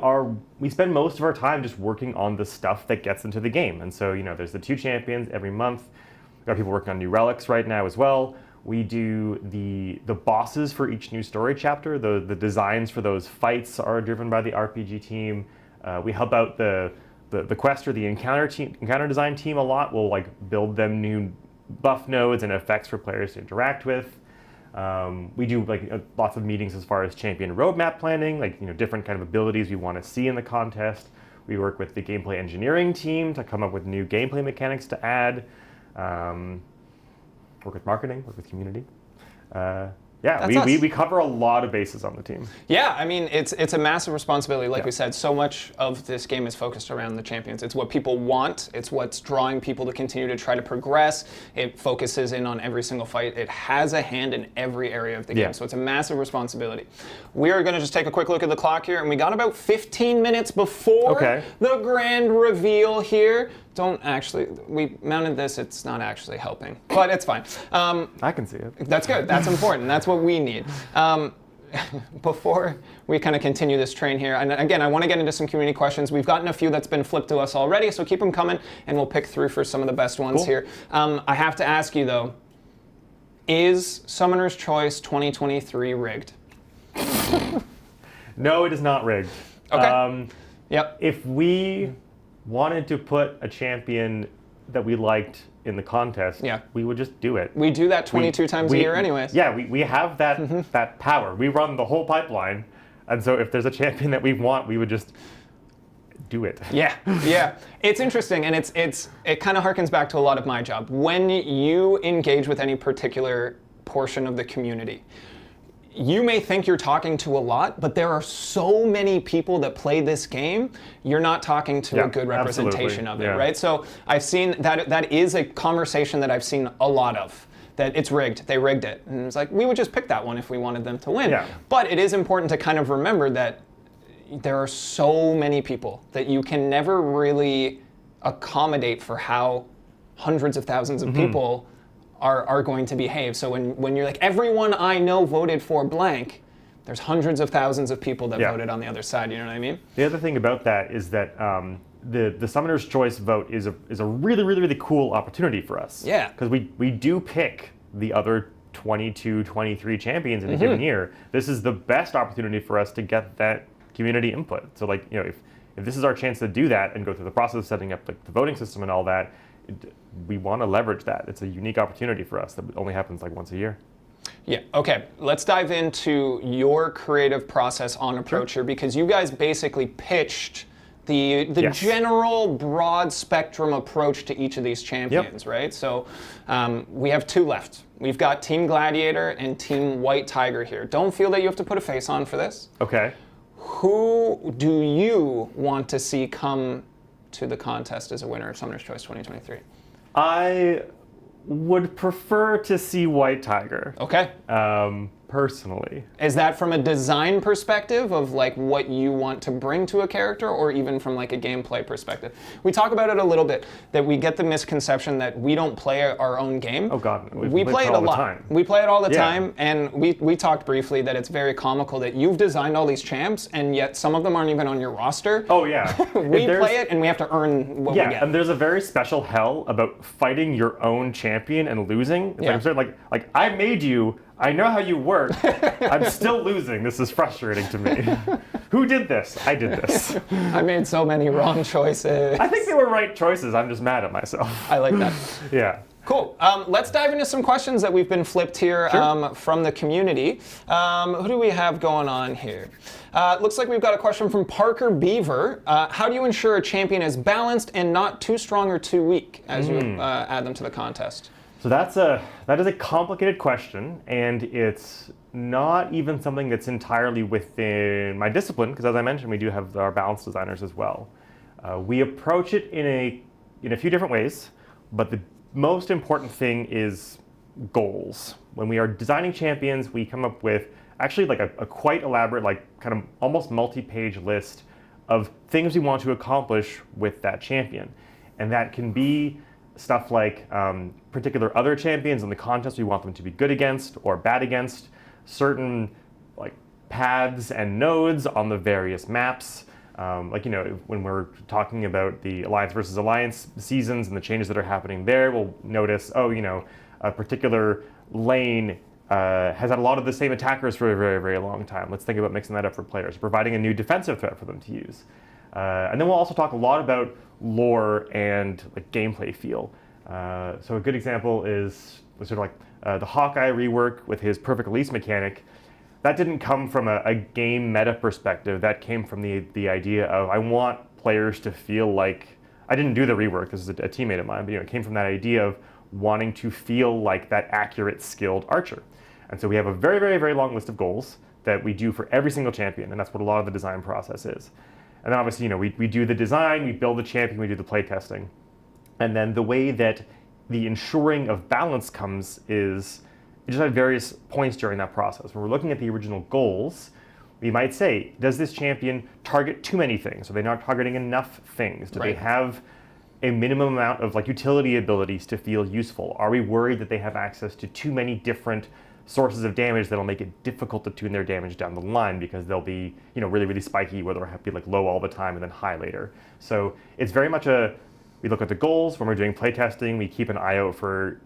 spend most of our time just working on the stuff that gets into the game. And so, there's the 2 champions every month. We've got people working on new relics right now as well. We do the bosses for each new story chapter. The designs for those fights are driven by the RPG team. We help out the quest or the encounter design team a lot. We'll like build them new buff nodes and effects for players to interact with. We do lots of meetings as far as champion roadmap planning, different kind of abilities we want to see in the contest. We work with the gameplay engineering team to come up with new gameplay mechanics to add. Work with marketing, work with community. We cover a lot of bases on the team.
Yeah, I mean, it's a massive responsibility. Like we said, so much of this game is focused around the champions. It's what people want. It's what's drawing people to continue to try to progress. It focuses in on every single fight. It has a hand in every area of the game. So it's a massive responsibility. We are going to just take a quick look at the clock here, and we got about 15 minutes before the grand reveal here. We mounted this, it's not actually helping, but it's fine.
I can see it.
That's good, that's important, that's what we need. Before we kind of continue this train here, and again, I want to get into some community questions. We've gotten a few that's been flipped to us already, so keep them coming, and we'll pick through for some of the best ones here. I have to ask you though, is Summoner's Choice 2023 rigged?
No, it is not rigged.
Okay.
If we wanted to put a champion that we liked in the contest, we would just do it.
We do that 22 times a year anyways.
Yeah, we have that that power. We run the whole pipeline, and so if there's a champion that we want, we would just do it.
Yeah. It's interesting, and it kind of harkens back to a lot of my job. When you engage with any particular portion of the community, you may think you're talking to a lot, but there are so many people that play this game, you're not talking to a good representation of it, right? So I've seen that is a conversation that I've seen a lot of, that it's rigged, they rigged it. And it's like, we would just pick that one if we wanted them to win. But it is important to kind of remember that there are so many people that you can never really accommodate for how hundreds of thousands of people are going to behave. So when you're like, everyone I know voted for blank, there's hundreds of thousands of people that voted on the other side, you know what I mean?
The other thing about that is that the Summoner's Choice vote is a really, really, really cool opportunity for us.
Yeah.
Because we do pick the other 22, 23 champions in a given year. This is the best opportunity for us to get that community input. So if this is our chance to do that and go through the process of setting up the voting system and all that, we want to leverage that. It's a unique opportunity for us that only happens once a year.
Yeah, okay. Let's dive into your creative process on approach here, because you guys basically pitched the general broad spectrum approach to each of these champions, right? So we have two left. We've got Team Gladiator and Team White Tiger here. Don't feel that you have to put a face on for this.
Okay.
Who do you want to see come to the contest as a winner of Summoner's Choice 2023?
I would prefer to see White Tiger.
Okay.
Personally.
Is that from a design perspective of what you want to bring to a character, or even from a gameplay perspective? We talk about it a little bit, that we get the misconception that we don't play our own game.
Oh God,
we play it a lot. We play it all the time, and we talked briefly that it's very comical that you've designed all these champs, and yet some of them aren't even on your roster.
Oh yeah.
We play it, and we have to earn what we get.
Yeah, and there's a very special hell about fighting your own champion and losing. It's like I made you. I know how you work. I'm still losing. This is frustrating to me. Who did this? I did this.
I made so many wrong choices.
I think they were right choices. I'm just mad at myself.
I like that.
Yeah.
Cool. Let's dive into some questions that we've been flipped here from the community. Who do we have going on here? Looks like we've got a question from Parker Beaver. How do you ensure a champion is balanced and not too strong or too weak as you add them to the contest?
So that is a complicated question, and it's not even something that's entirely within my discipline, because as I mentioned, we do have our balance designers as well. We approach it in a few different ways, but the most important thing is goals. When we are designing champions, we come up with actually a quite elaborate, kind of almost multi-page list of things we want to accomplish with that champion. And that can be stuff like particular other champions in the contest we want them to be good against or bad against, certain paths and nodes on the various maps. When we're talking about the Alliance versus Alliance seasons and the changes that are happening there, we'll notice, a particular lane has had a lot of the same attackers for a very, very long time. Let's think about mixing that up for players, providing a new defensive threat for them to use. And then we'll also talk a lot about lore and gameplay feel. So a good example is sort of like the Hawkeye rework with his perfect release mechanic. That didn't come from a game meta perspective. That came from the idea of I want players to feel like, I didn't do the rework, this is a teammate of mine, but it came from that idea of wanting to feel like that accurate, skilled archer. And so we have a very, very, very long list of goals that we do for every single champion, and that's what a lot of the design process is. And then obviously, we do the design, we build the champion, we do the play testing. And then the way that the ensuring of balance comes is just at various points during that process. When we're looking at the original goals, we might say, does this champion target too many things? Are they not targeting enough things? Do they have a minimum amount of utility abilities to feel useful? Are we worried that they have access to too many different sources of damage that'll make it difficult to tune their damage down the line because they'll be, really, really spiky, where they'll have to be low all the time and then high later. So it's very much we look at the goals. When we're doing playtesting, we keep an eye out for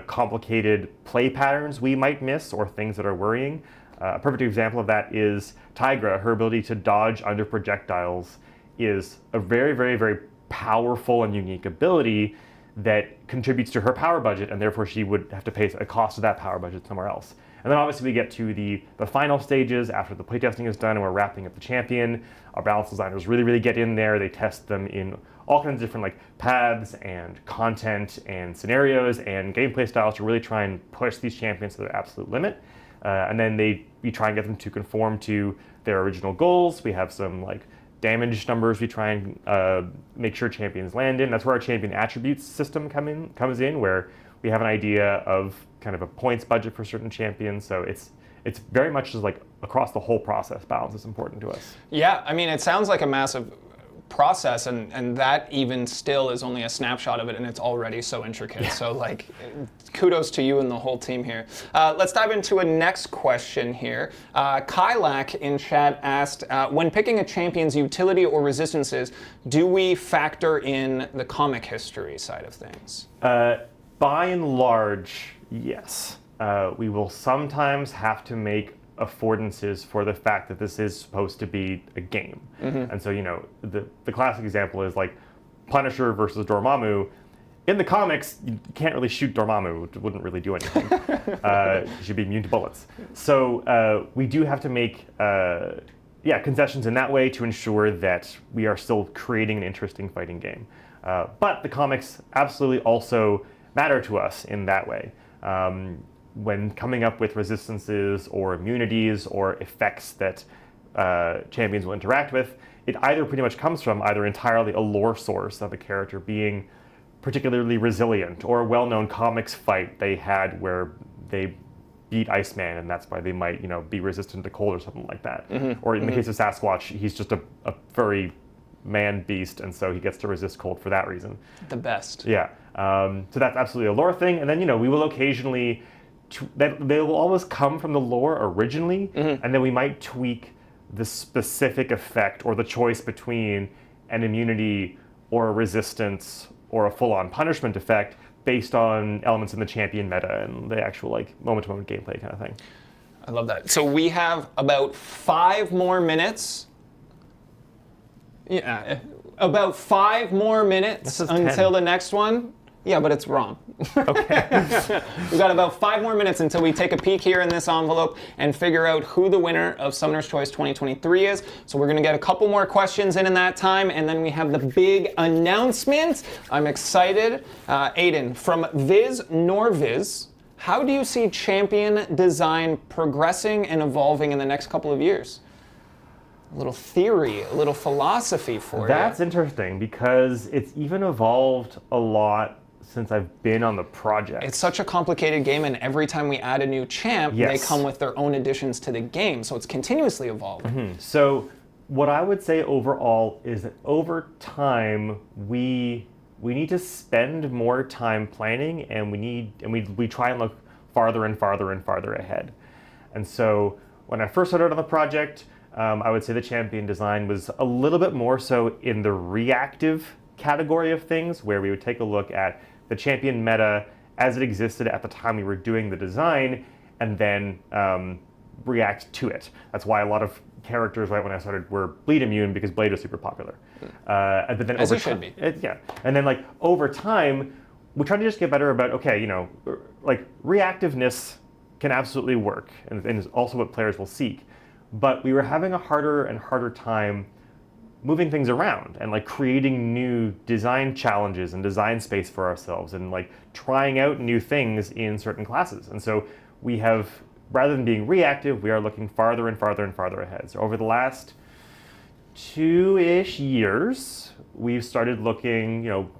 complicated play patterns we might miss or things that are worrying. A perfect example of that is Tigra. Her ability to dodge under projectiles is a very, very, very powerful and unique ability that contributes to her power budget, and therefore she would have to pay a cost of that power budget somewhere else. And then obviously we get to the final stages after the playtesting is done and we're wrapping up the champion. Our balance designers really, really get in there. They test them in all kinds of different paths and content and scenarios and gameplay styles to really try and push these champions to their absolute limit. And then we try and get them to conform to their original goals. We have some damage numbers we try and make sure champions land in. That's where our champion attributes system comes in, where we have an idea of kind of a points budget for certain champions. So it's very much just across the whole process, balance is important to us.
Yeah, it sounds like a massive process, and that even still is only a snapshot of it, and it's already so intricate. Yeah. So kudos to you and the whole team here. Let's dive into a next question here. Kylak in chat asked, when picking a champion's utility or resistances, do we factor in the comic history side of things?
By and large, yes. We will sometimes have to make affordances for the fact that this is supposed to be a game. Mm-hmm. And so, the classic example is Punisher versus Dormammu. In the comics, you can't really shoot Dormammu. It wouldn't really do anything. He should be immune to bullets. So we do have to make concessions in that way to ensure that we are still creating an interesting fighting game. But the comics absolutely also matter to us in that way. When coming up with resistances or immunities or effects that champions will interact with, it either pretty much comes from either entirely a lore source of a character being particularly resilient, or a well-known comics fight they had where they beat Iceman, and that's why they might be resistant to cold or something like that. Mm-hmm. Or in the case of Sasquatch, he's just a furry man beast, and so he gets to resist cold for that reason.
The best.
Yeah. So that's absolutely a lore thing, and then we will occasionally they will always come from the lore originally, mm-hmm. and then we might tweak the specific effect or the choice between an immunity or a resistance or a full-on punishment effect based on elements in the champion meta and the actual moment-to-moment gameplay kind of thing.
I love that. So we have about 5 more minutes. Yeah, about 5 more minutes until 10. The next one. Yeah, but it's wrong.
Okay.
We've got about 5 more minutes until we take a peek here in this envelope and figure out who the winner of Summoner's Choice 2023 is. So we're going to get a couple more questions in that time, and then we have the big announcement. I'm excited. Aiden, from Viz Norviz, how do you see champion design progressing and evolving in the next couple of years? A little theory, a little philosophy for you.
That's interesting because it's even evolved a lot since I've been on the project.
It's such a complicated game, and every time we add a new champ, they come with their own additions to the game, so it's continuously evolving. Mm-hmm.
So what I would say overall is that over time, we need to spend more time planning, and we try and look farther and farther and farther ahead. And so when I first started on the project, I would say the champion design was a little bit more so in the reactive category of things, where we would take a look at the champion meta as it existed at the time we were doing the design, and then react to it. That's why a lot of characters right when I started were bleed immune, because Blade was super popular. But then
as it should be.
Yeah. And then over time, we try to just get better about, okay, like reactiveness can absolutely work, and is also what players will seek. But we were having a harder and harder time moving things around and like creating new design challenges and design space for ourselves and like trying out new things in certain classes. And so we have, rather than being reactive, we are looking farther and farther and farther ahead. So over the last 2-ish years, we've started looking,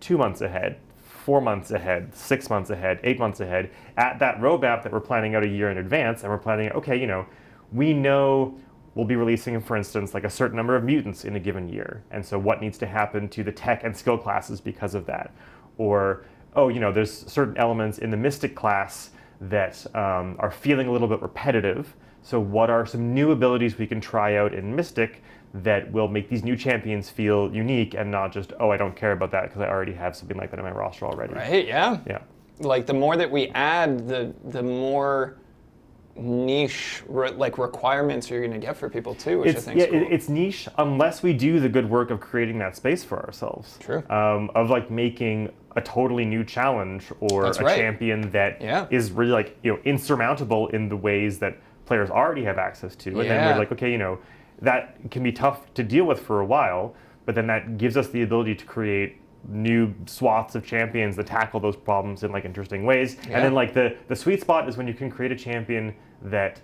2 months ahead, 4 months ahead, 6 months ahead, 8 months ahead at that roadmap that we're planning out a year in advance. And we're planning, okay, we know we'll be releasing, for instance, like a certain number of mutants in a given year. And so what needs to happen to the tech and skill classes because of that? Or, there's certain elements in the Mystic class that are feeling a little bit repetitive. So what are some new abilities we can try out in Mystic that will make these new champions feel unique and not just, I don't care about that because I already have something like that in my roster already.
Right, yeah.
Yeah.
Like the more that we add, the more niche requirements you're going to get for people too, which I think is cool.
It's niche unless we do the good work of creating that space for ourselves.
True.
Of like making a totally new challenge or
That's
a
right.
champion that is really like insurmountable in the ways that players already have access to. And then we're like, okay, that can be tough to deal with for a while, but then that gives us the ability to create new swaths of champions that tackle those problems in like interesting ways.
Yeah.
And then like the sweet spot is when you can create a champion that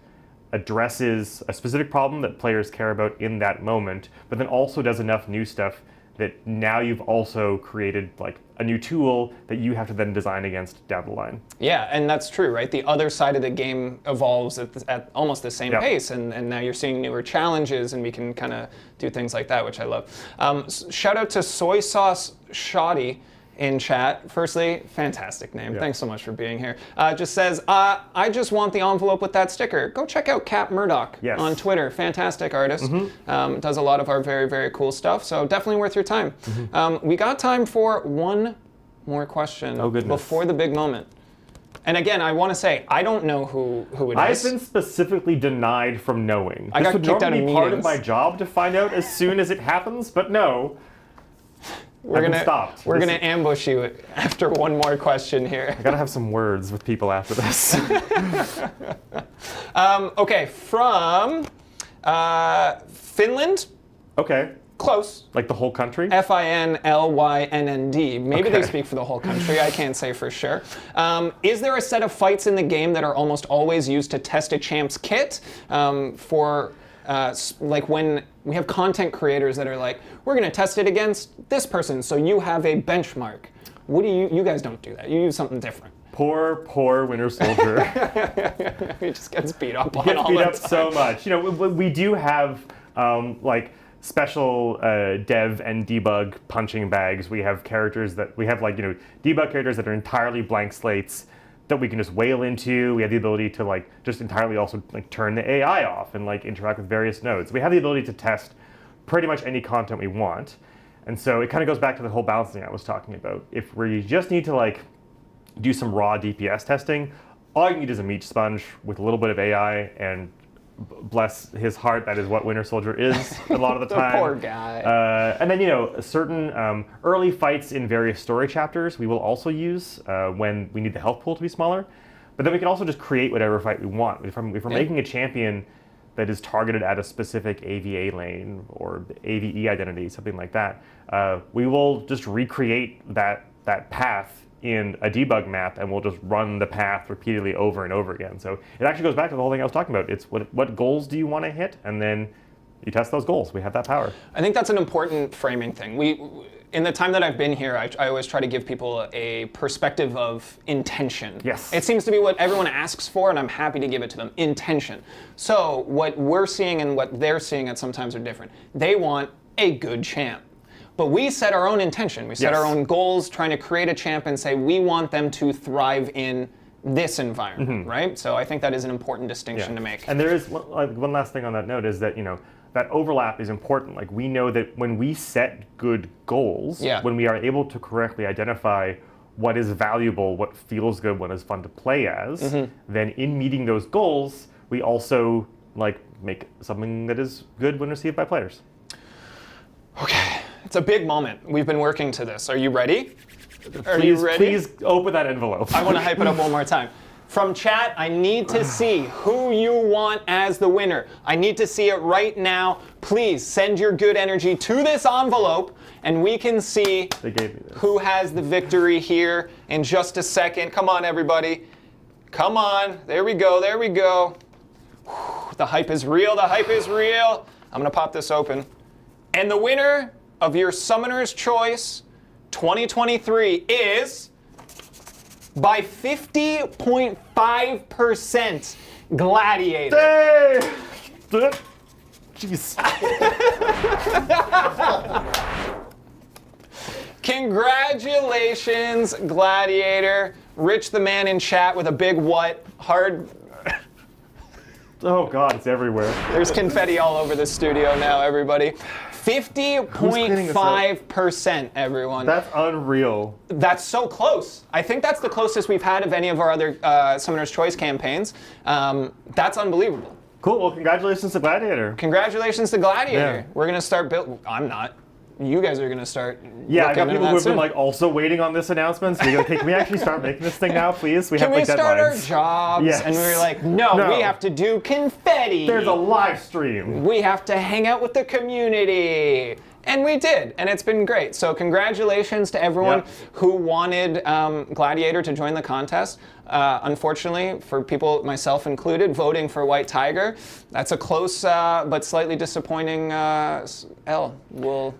addresses a specific problem that players care about in that moment, but then also does enough new stuff that now you've also created like a new tool that you have to then design against down the line.
Yeah, and that's true, right? The other side of the game evolves at almost the same pace, and now you're seeing newer challenges, and we can kind of do things like that, which I love. Shout out to Soy Sauce Shoddy in chat. Firstly, fantastic name.
Yeah.
Thanks so much for being here. Just says, I just want the envelope with that sticker. Go check out Cap Murdoch on Twitter. Fantastic artist. Does a lot of our very, very cool stuff. So definitely worth your time. We got time for one more question before the big moment. And again, I want to say, I don't know who it is.
I've been specifically denied from knowing.
I got
would
kicked out of
normally be part of
meetings.
my job to find out as soon as it happens, but no.
We're gonna ambush you after one more question here.
I gotta have some words with people after this.
Okay, from Finland.
Okay.
Close.
Like the whole country?
Finlynnd. Maybe they speak for the whole country. I can't say for sure. Is there a set of fights in the game that are almost always used to test a champ's kit like when we have content creators that are like, we're going to test it against this person, so you have a benchmark. What do you guys don't do that. You use something different.
Poor Winter Soldier.
He just gets beat up on
Gets
all
beat
the
up
time.
so much. We do have like special dev and debug punching bags. We have characters that we have debug characters that are entirely blank slates that we can just whale into. We have the ability to like just entirely also like turn the AI off and like interact with various nodes. We have the ability to test pretty much any content we want. And so it kind of goes back to the whole balancing I was talking about. If we just need to like do some raw DPS testing, all you need is a meat sponge with a little bit of AI, and bless his heart, that is what Winter Soldier is a lot of the time.
Poor guy.
And then, certain early fights in various story chapters we will also use when we need the health pool to be smaller. But then we can also just create whatever fight we want. If we're making a champion that is targeted at a specific AVA lane or AVE identity, something like that, we will just recreate that path in a debug map, and we'll just run the path repeatedly over and over again. So it actually goes back to the whole thing I was talking about. It's what goals do you want to hit, and then you test those goals. We have that power.
I think that's an important framing thing. In the time that I've been here, I always try to give people a perspective of intention.
Yes.
It seems to be what everyone asks for, and I'm happy to give it to them. Intention. So what we're seeing and what they're seeing at sometimes are different. They want a good champ. But we set our own intention. We set our own goals, trying to create a champ and say we want them to thrive in this environment, right? So I think that is an important distinction to make.
And there is one last thing on that note is that, that overlap is important. Like, we know that when we set good goals, when we are able to correctly identify what is valuable, what feels good, what is fun to play as, then in meeting those goals, we also make something that is good when received by players.
Okay, it's a big moment. We've been working to this. Are you ready? Are you ready?
Please open that envelope.
I want to hype it up one more time. From chat, I need to see who you want as the winner. I need to see it right now. Please send your good energy to this envelope, and we can see who has the victory here in just a second. Come on, everybody. Come on. There we go. There we go. Whew, the hype is real. The hype is real. I'm going to pop this open. And the winner of your Summoner's Choice 2023 is, by 50.5%, Gladiator.
Hey! Jeez.
Congratulations, Gladiator. Rich the man in chat with a big what? Hard.
Oh God, it's everywhere.
There's confetti all over the studio now, everybody. 50.5%, everyone.
That's unreal.
That's so close. I think that's the closest we've had of any of our other Summoner's Choice campaigns. That's unbelievable.
Cool. Well, congratulations to Gladiator.
Congratulations to Gladiator.
Yeah.
We're gonna start build. I'm not. You guys are going to start.
Yeah, I got
looking into
people
that
who've been
soon.
like also waiting on this announcement. So we go, okay, can we actually start making this thing now, please?
Can
have
we
like
start our
deadlines.
jobs?
Yes.
And we were like, no, we have to do confetti.
There's a live stream.
We have to hang out with the community. And we did, and it's been great. So congratulations to everyone who wanted Gladiator to join the contest. Unfortunately, for people, myself included, voting for White Tiger, that's a close but slightly disappointing L.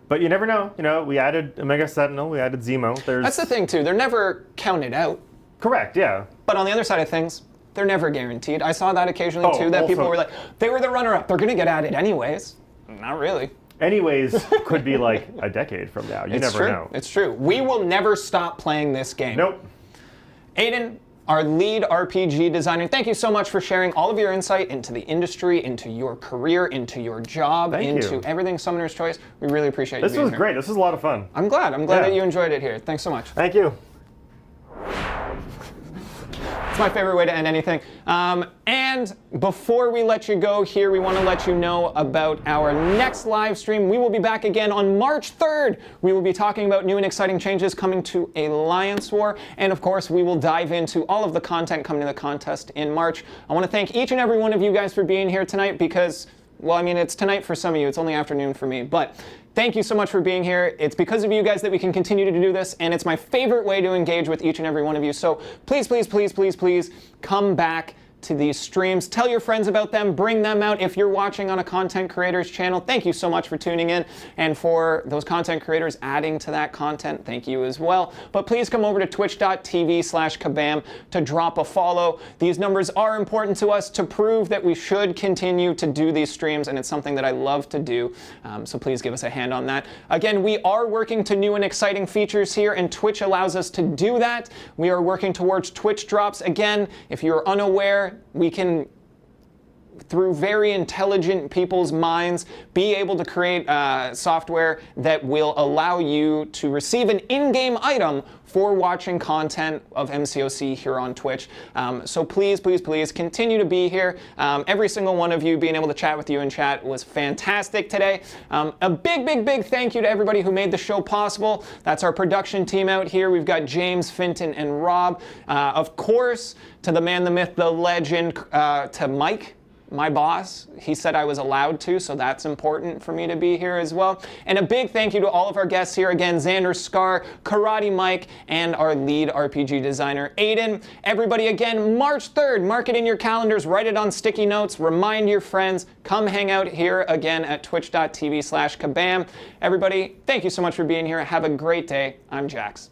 But you never know. You know, we added Omega Sentinel, we added Zemo.
That's the thing, too. They're never counted out.
Correct, yeah.
But on the other side of things, they're never guaranteed. I saw that occasionally, too, that people were like, they were the runner-up. They're going to get added anyways. Not really.
Anyways, could be like a decade from now. You never know.
It's true. We will never stop playing this game.
Nope.
Aiden, our lead RPG designer, thank you so much for sharing all of your insight into the industry, into your career, into your job, into everything Summoner's Choice. We really appreciate you being here.
This was great. This was a lot of fun.
I'm glad. I'm glad that you enjoyed it here. Thanks so much.
Thank you.
It's my favorite way to end anything. And before we let you go here, we want to let you know about our next live stream. We will be back again on March 3rd. We will be talking about new and exciting changes coming to Alliance War. And of course, we will dive into all of the content coming to the contest in March. I want to thank each and every one of you guys for being here tonight because, well, I mean, it's tonight for some of you. It's only afternoon for me. But thank you so much for being here. It's because of you guys that we can continue to do this, and it's my favorite way to engage with each and every one of you. So please, please, please, please, please come back to these streams. Tell your friends about them. Bring them out. If you're watching on a content creator's channel, thank you so much for tuning in. And for those content creators adding to that content, thank you as well. But please come over to twitch.tv/Kabam to drop a follow. These numbers are important to us to prove that we should continue to do these streams, and it's something that I love to do. So please give us a hand on that. Again, we are working to new and exciting features here, and Twitch allows us to do that. We are working towards Twitch drops. Again, if you're unaware, we can, through very intelligent people's minds, be able to create software that will allow you to receive an in-game item for watching content of MCOC here on Twitch. So please, please, please continue to be here. Every single one of you, being able to chat with you in chat was fantastic today. A big, big, big thank you to everybody who made the show possible. That's our production team out here. We've got James, Finton, and Rob. Of course, to the man, the myth, the legend, to Mike, my boss. He said I was allowed to, so that's important for me to be here as well. And a big thank you to all of our guests here. Again, Xander Scar, Karate Mike, and our lead RPG designer, Aiden. Everybody, again, March 3rd, mark it in your calendars, write it on sticky notes, remind your friends, come hang out here again at twitch.tv/Kabam. Everybody, thank you so much for being here. Have a great day. I'm Jax.